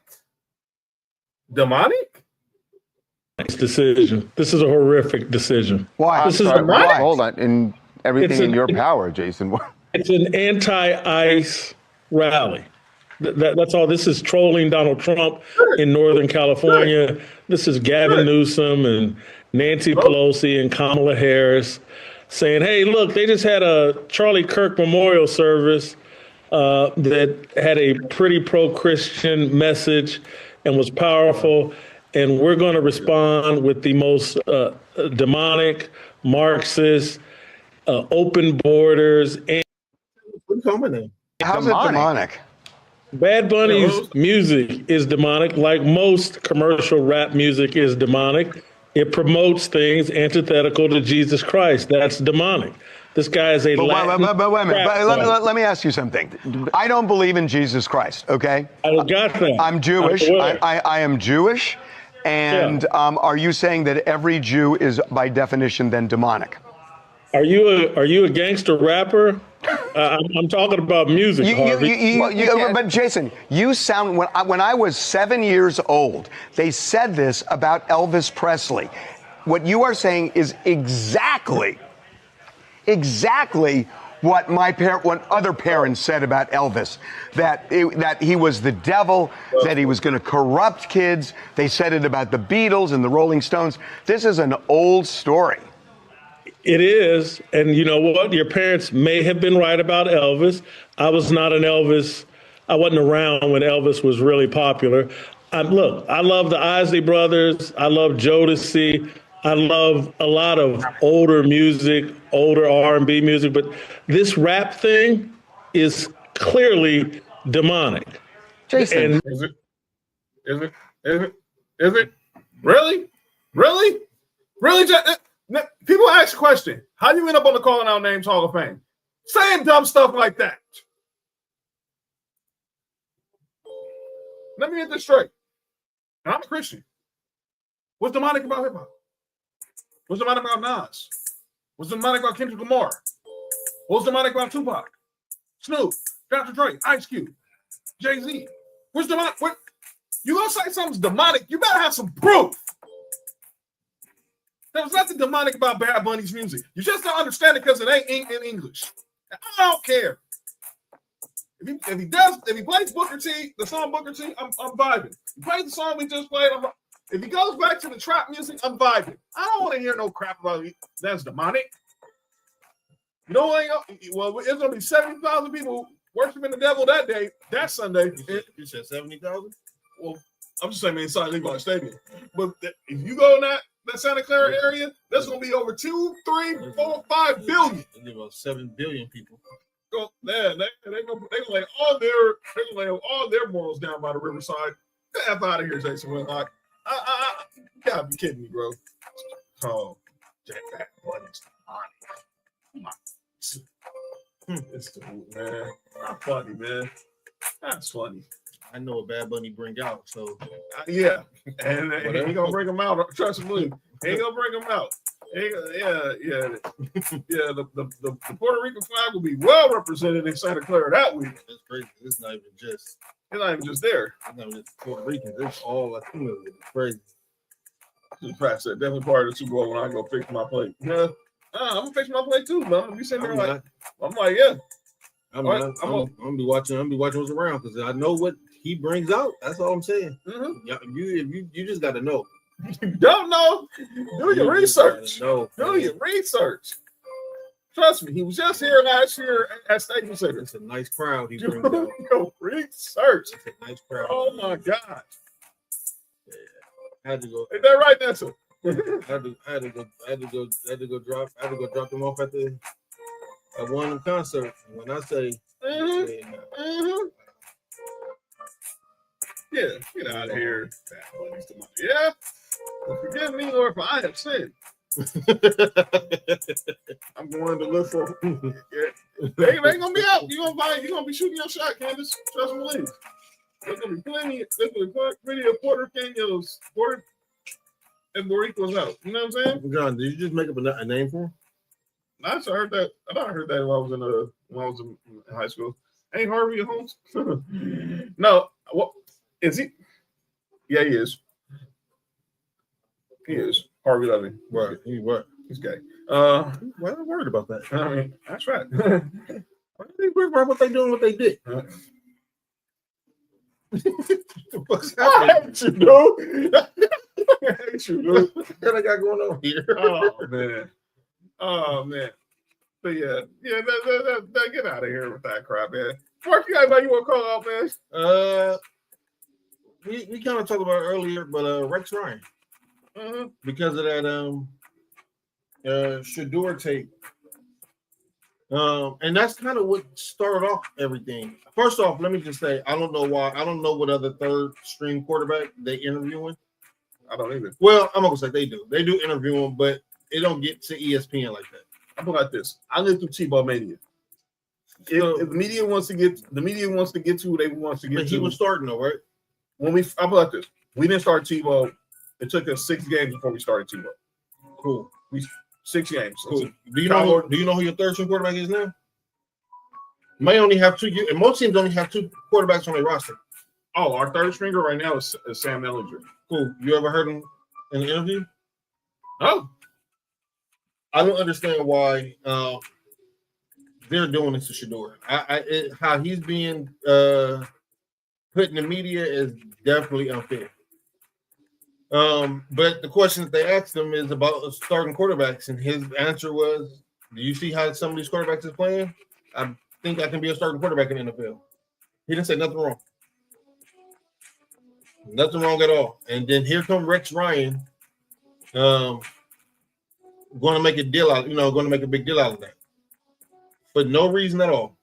Nice decision. This is a horrific decision. Why? This is why? Hold on. In everything in your power, Jason. It's an anti-ICE rally. That's all. This is trolling Donald Trump in Northern California. This is Gavin Newsom and Nancy Pelosi and Kamala Harris saying, hey, look, they just had a Charlie Kirk memorial service that had a pretty pro-Christian message and was powerful. And we're going to respond with the most demonic, Marxist, open borders. And how's it demonic? Bad Bunny's music is demonic, like most commercial rap music is demonic. It promotes things antithetical to Jesus Christ. That's demonic. This guy is a Latin. But wait a minute. Let me ask you something. I don't believe in Jesus Christ, okay? I got that. I'm Jewish. I am Jewish. And are you saying that every Jew is, by definition, then demonic? Are you a gangster rapper? I'm talking about music, Harvey. But Jason, you sound when I was 7 years old, they said this about Elvis Presley. What you are saying is exactly what what other parents said about Elvis, that he was the devil, that he was going to corrupt kids. They said it about the Beatles and the Rolling Stones. This is an old story. It is, and you know what? Your parents may have been right about Elvis. I was not an Elvis. I wasn't around when Elvis was really popular. Look, I love the Isley Brothers. I love Jodeci. I love a lot of older music, older R&B music, but this rap thing is clearly demonic. Jason, is it? Is it? Is it? Is it? Really? Really? Really? People ask a question. How do you end up on the Calling Out Names Hall of Fame? Saying dumb stuff like that. Let me get this straight. And I'm a Christian. What's demonic about hip hop? What's demonic about Nas? What's demonic about Kendrick Lamar? What's demonic about Tupac? Snoop, Dr. Dre, Ice Cube, Jay-Z. What's demonic? What? You gonna say something's demonic? You better have some proof. There was nothing demonic about Bad Bunny's music. You just don't understand it because it ain't in English. I don't care. If he plays Booker T, the song Booker T, I'm vibing. He plays the song we just played, if he goes back to the trap music, I'm vibing. I don't want to hear no crap about it. That's demonic. You know what? Well, it's gonna be 70,000 people worshiping the devil that day, that Sunday. You said 70,000? Well, I'm just saying inside Levi Stadium. But if you go in that Santa Clara area, there's gonna be over 2, 3, 4, 5 billion. There's about 7 billion people. They're gonna lay all their morals down by the riverside. Get the F out of here, Jason Whitlock. You gotta be kidding me, bro. Oh, Jack Bad Bunny's demonic. It's the man. Not funny, man. That's funny. I know what Bad Bunny bring out, so yeah, and he ain't gonna bring them out. Trust me, he ain't gonna bring them out. The Puerto Rican flag will be well represented in Santa Clara that week. That's crazy. It's not even just there. It's not even just Puerto Ricans. It's all Latinos. It's crazy. Pratt said definitely part of the Super Bowl when I go fix my plate. Yeah, I'm gonna fix my plate too, man. I'm gonna be sitting there I'm like, yeah. I'm gonna be watching. I'm gonna be watching what's around because I know what he brings out. That's all I'm saying. Mm-hmm. You just got to know. You don't know. Do your research. Do your research. Trust me, he was just here last year at Stadium Center. It's a nice crowd he brings out. Your research. It's a nice crowd. Oh my God. Yeah. I had to go. Is that right, Nelson? I had to go drop them off at one of them concerts. When I say, yeah, get out of here. Yeah. Well, forgive me, Lord, for I have sinned. I'm going to look for. They ain't gonna be out. You're gonna be shooting your shot, Candace. Trust me, please. There's gonna be plenty. There's gonna be plenty of Puerto Ricans, and Boricuas out. You know what I'm saying? John, did you just make up a name for him? I heard that. I thought I heard that when I was in high school. Ain't Harvey Holmes? No. What is he? Yeah, he is. He is. Harvey Levy. Right. He's gay. Why are they worried about that? I mean, that's right. Why are they worried about what they doing, what they did? What's I hate you, dude. I hate you, dude. What I got going on here? Oh man. But yeah, get out of here with that crap, man. Mark, you got anybody you want to call out, man? We kind of talked about it earlier, but Rex Ryan. Because of that Shador tape. And that's kind of what started off everything. First off, let me just say, I don't know why. I don't know what other third string quarterback they interviewing. I don't either. Well, I'm not gonna say they do. They do interview them, but it don't get to ESPN like that. I'm like this. I lived through T-ball mania. If the media wants to get to who they want to get but to. He was starting though, right? I'm like this. We didn't start T-ball. It took us 6 games before we started T-ball. Cool. 6 games. Cool. Do you know who your third string quarterback is now? May only have 2, and most teams only have 2 quarterbacks on their roster. Oh, our third stringer right now is Sam Ellinger. Cool. You ever heard him in an interview? Oh. I don't understand why they're doing this to Shador. How he's being put in the media is definitely unfair. But the question that they asked him is about starting quarterbacks, and his answer was, "Do you see how some of these quarterbacks is playing? I think I can be a starting quarterback in the NFL." He didn't say nothing wrong. Nothing wrong at all. And then here come Rex Ryan, going to make a deal out, going to make a big deal out of that, for no reason at all.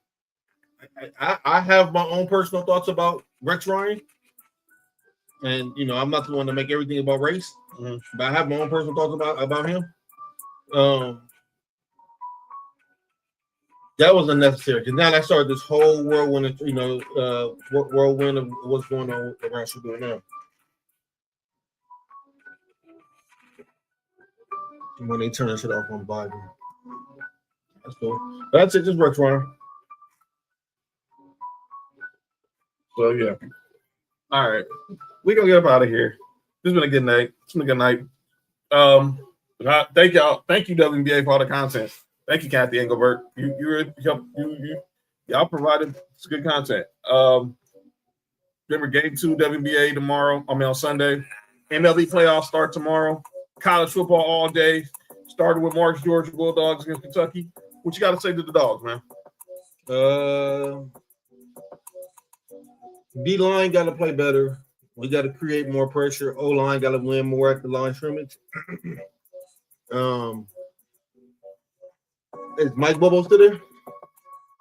I have my own personal thoughts about Rex Ryan, and I'm not the one to make everything about race, but I have my own personal thoughts about him. That was unnecessary because now that started this whole whirlwind of whirlwind of what's going on around Chicago now. When they turn that shit off on Biden, that's cool. That's it. Just Rex Ryan. So yeah. All right. We're gonna get up out of here. This has been a good night. It's been a good night. Thank y'all. Thank you, WNBA, for all the content. Thank you, Kathy Engelbert. Y'all provided some good content. Remember, Game 2 WNBA tomorrow. On Sunday. MLB Playoffs start tomorrow. College football all day. Started with Mark's Georgia Bulldogs against Kentucky. What you got to say to the dogs, man? D-line got to play better. We got to create more pressure. O-line got to win more at the line scrimmage. Is Mike Bobo still there?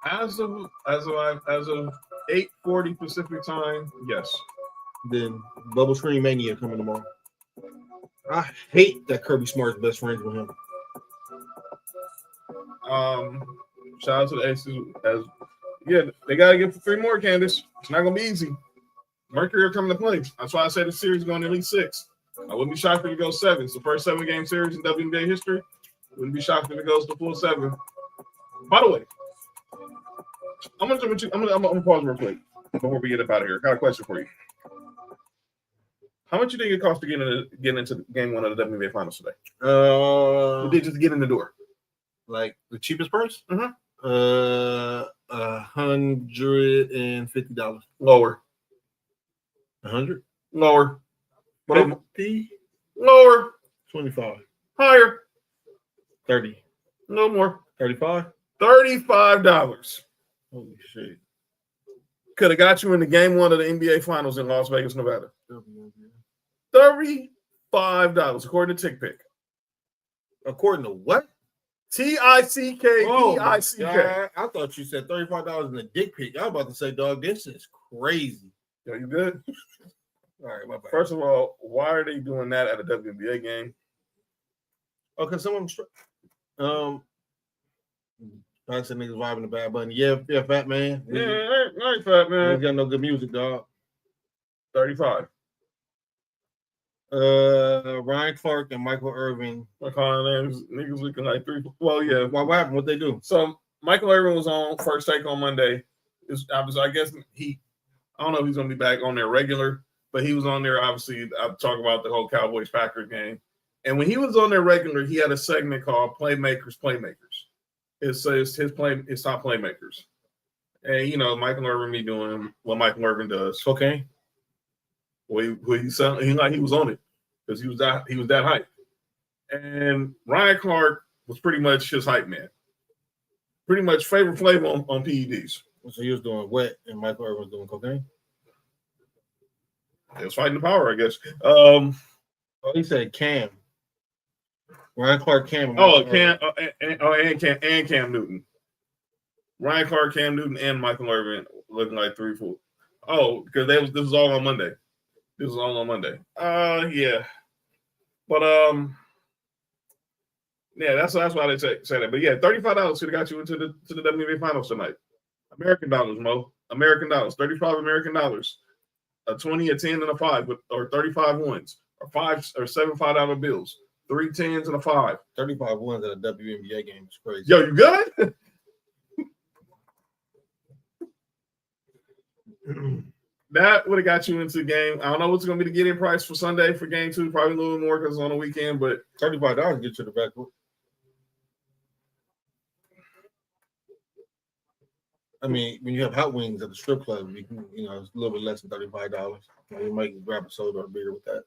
As of 8:40 Pacific time, yes. Then Bubble Screen Mania coming tomorrow. I hate that Kirby Smart's best friends with him. Shout out to the Aces. They gotta get 3 more, Candace. It's not gonna be easy. Mercury are coming to play. That's why I say the series is going to at least 6. I wouldn't be shocked if it goes 7. It's the first 7-game series in WNBA history. Wouldn't be shocked if it goes to full 7. By the way, I'm gonna pause real quick before we get up out of here. I got a question for you. How much do you think it costs to get into game 1 of the WNBA Finals today? You did just get in the door. Like the cheapest price? Mm-hmm. $150. Lower. 100? Lower. 50? Lower. 25. Higher. 30. No more. 35? $35. Holy shit. Could have got you into game 1 of the NBA Finals in Las Vegas, Nevada. $35, according to TickPick. According to what? TICK. Oh, TICK. I thought you said $35 in a dick pic. I was about to say, dog, this is crazy. Yo, you good? All right, my bad. First of all, why are they doing that at a WNBA game? Oh, because some of them I said niggas vibing the Bad Bunny. Yeah, fat man. Yeah, I ain't fat man. Ain't got no good music, dog. 35. Ryan Clark and Michael Irvin. My calling names, niggas looking like 3. Well, yeah. What happened? What they do? So Michael Irvin was on First Take on Monday. I guess I don't know if he's gonna be back on there regular, but he was on there. Obviously, I'm talking about the whole Cowboys Packers game. And when he was on there regular, he had a segment called Playmakers. It's his top playmakers. And Michael Irvin be doing what Michael Irvin does. Okay. He sounded like he was on it because he was that hype. And Ryan Clark was pretty much his hype man. Pretty much favorite flavor on PEDs. So he was doing wet and Michael Irvin was doing cocaine? He was fighting the power, I guess. He said Cam. Ryan Clark, Cam. And Cam Newton. Ryan Clark, Cam Newton, and Michael Irvin looking like 3 4. Oh, because this was all on Monday. Yeah. But yeah, that's why they say that. But yeah, $35 should have got you into the WNBA Finals tonight. American dollars, Mo. American dollars. 35 American dollars. A 20, a 10, and a 5, or 35 ones, or 5 or 7 $5 bills. 3 10s and a 5. 35 ones at a WNBA game is crazy. Yo, you good? That would have got you into the game. I don't know what's going to be the get-in price for Sunday for game 2. Probably a little more because it's on the weekend, but $35 gets you the back. I mean, when you have hot wings at the strip club, you can, it's a little bit less than $35. You might grab a soda or a beer with that.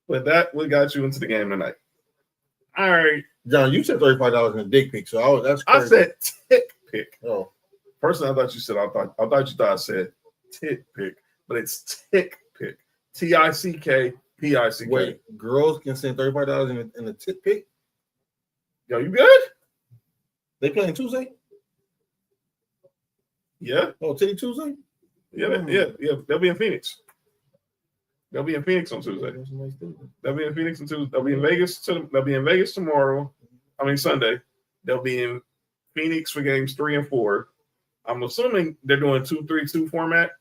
But that we got you into the game tonight. All right, John, you said $35 in a dick pic, so that's crazy. I said tick pick. Oh, personally, I thought you said I said tick pick, but it's tick pick. TICK. Wait, girls can send $35 in a tick pick? Yo, you good? They playing Tuesday? Yeah. Oh, Titty Tuesday? Yeah. They'll be in Phoenix. They'll be in Phoenix on Tuesday. They'll be in Phoenix on Tuesday. They'll be in Vegas. They'll be in Vegas tomorrow. Sunday. They'll be in Phoenix for games 3 and 4. I'm assuming they're doing 2-3-2 format,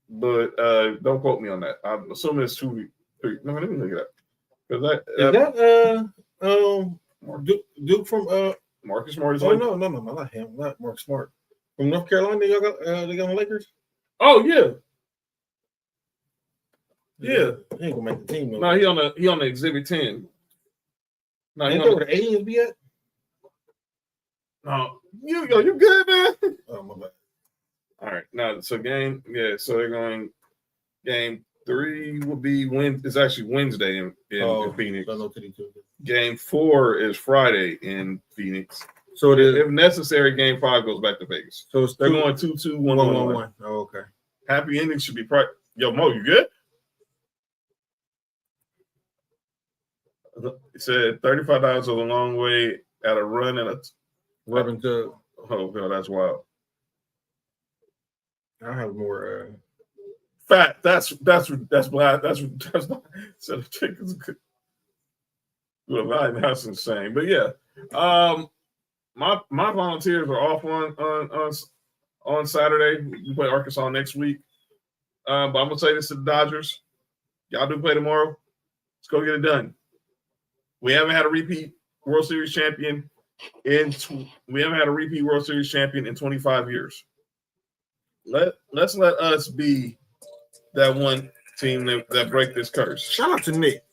but don't quote me on that. I'm assuming it's 2-3. No, let me look it up. Duke from Marcus Smart? Oh no, not him, not Mark Smart. From North Carolina, y'all got they got the Lakers? Oh yeah. Yeah. He ain't gonna make the team. No, he on the exhibit 10. No, Ain't that where the aliens be at? No, you good, man? Oh my bad. All right, now so so they're going game 3 will be it's actually Wednesday in Phoenix. Game 4 is Friday in Phoenix. So it is, if necessary, game 5 goes back to Vegas. So they're going 2-2, 1-1. Oh, okay. Happy ending should be Yo, Mo, you good? It said $35 is a long way at a run and a rubbing tub. Oh no, that's wild. I have more fat. That's black. That's so the chickens good. Well, that's insane. But yeah, my Volunteers are off on Saturday. We play Arkansas next week. But I'm gonna say this to the Dodgers: y'all do play tomorrow. Let's go get it done. We haven't had a repeat World Series champion in 25 years. Let's let us be that one team that break this curse. Shout out to Nick.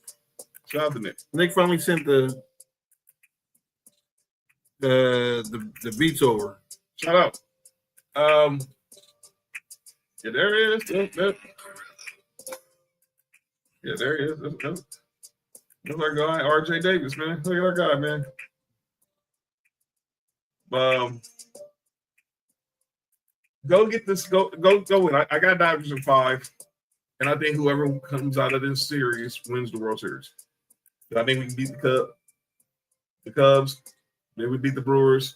Nick finally sent the beats over. Shout out. Yeah, there it is. Yeah, there he is. That's our guy, RJ Davis, man. Look at our guy, man. Go get this. Go win. I got Dodgers in 5, and I think whoever comes out of this series wins the World Series. I think we can beat the Cubs. Then we beat the Brewers,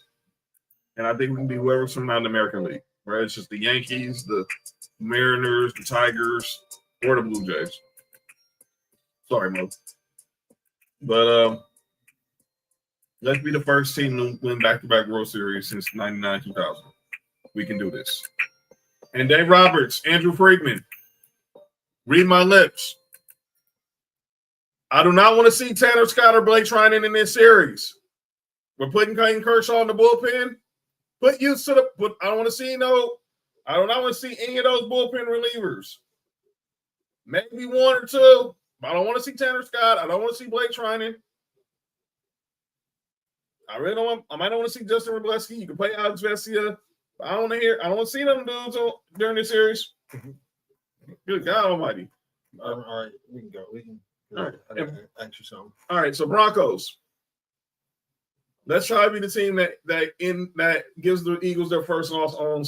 and I think we can beat whoever's from out in the American League. Right? It's just the Yankees, the Mariners, the Tigers, or the Blue Jays. Sorry, Mo. But let's be the first team to win back-to-back World Series since 99-2000. We can do this. And Dave Roberts, Andrew Friedman, read my lips. I do not want to see Tanner Scott or Blake Trinan in this series. We're putting Clayton Kershaw in the bullpen. I don't want to see I do not want to see any of those bullpen relievers. Maybe 1 or 2. I don't want to see Tanner Scott. I don't want to see Blake Trinan. I might not want to see Justin Robleski. You can play Alex Vesia. I don't want to see them dudes during this series. Good God Almighty. All right, we can go. All right. I got to ask you something. All right, so Broncos. Let's try to be the team that gives the Eagles their first loss on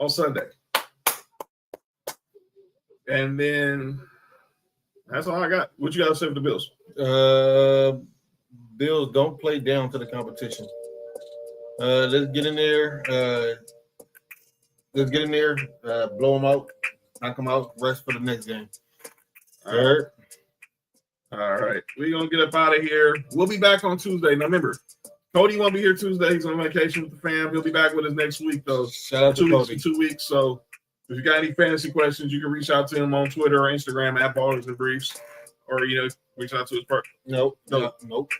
Sunday. And then that's all I got. What you got to say for the Bills? Bills don't play down to the competition. Let's get in there. Blow them out, knock them out, rest for the next game. All right. We're going to get up out of here. We'll be back on Tuesday. Now, remember, Cody won't be here Tuesday. He's on vacation with the fam. He'll be back with us next week, though. Shout out to Cody. 2 weeks. So if you got any fantasy questions, you can reach out to him on Twitter or Instagram at Ballers and Briefs, or reach out to his person. Nope. Don't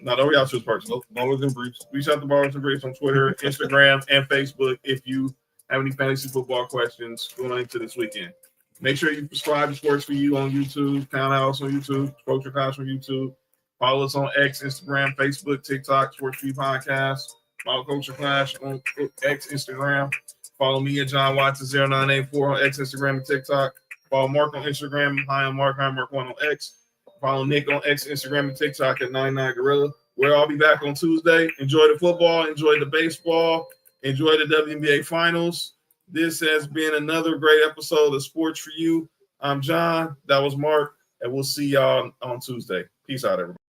reach out to his person. Nope. Ballers and Briefs. Reach out to Ballers and Briefs on Twitter, Instagram, and Facebook if you have any fantasy football questions going into this weekend. Make sure you subscribe to Sports4U on YouTube, Townhouse on YouTube, Culture Clash on YouTube. Follow us on X, Instagram, Facebook, TikTok, Sports4U Podcast. Follow Culture Clash on X, Instagram. Follow me at John Watson 0984 on X, Instagram, and TikTok. Follow Mark on Instagram. Hi, I'm Mark. Hi, Mark1 on X. Follow Nick on X, Instagram, and TikTok at 99Gorilla. Where I'll be back on Tuesday. Enjoy the football. Enjoy the baseball. Enjoy the WNBA Finals. This has been another great episode of Sports for You. I'm John. That was Mark. And we'll see y'all on Tuesday. Peace out, everybody.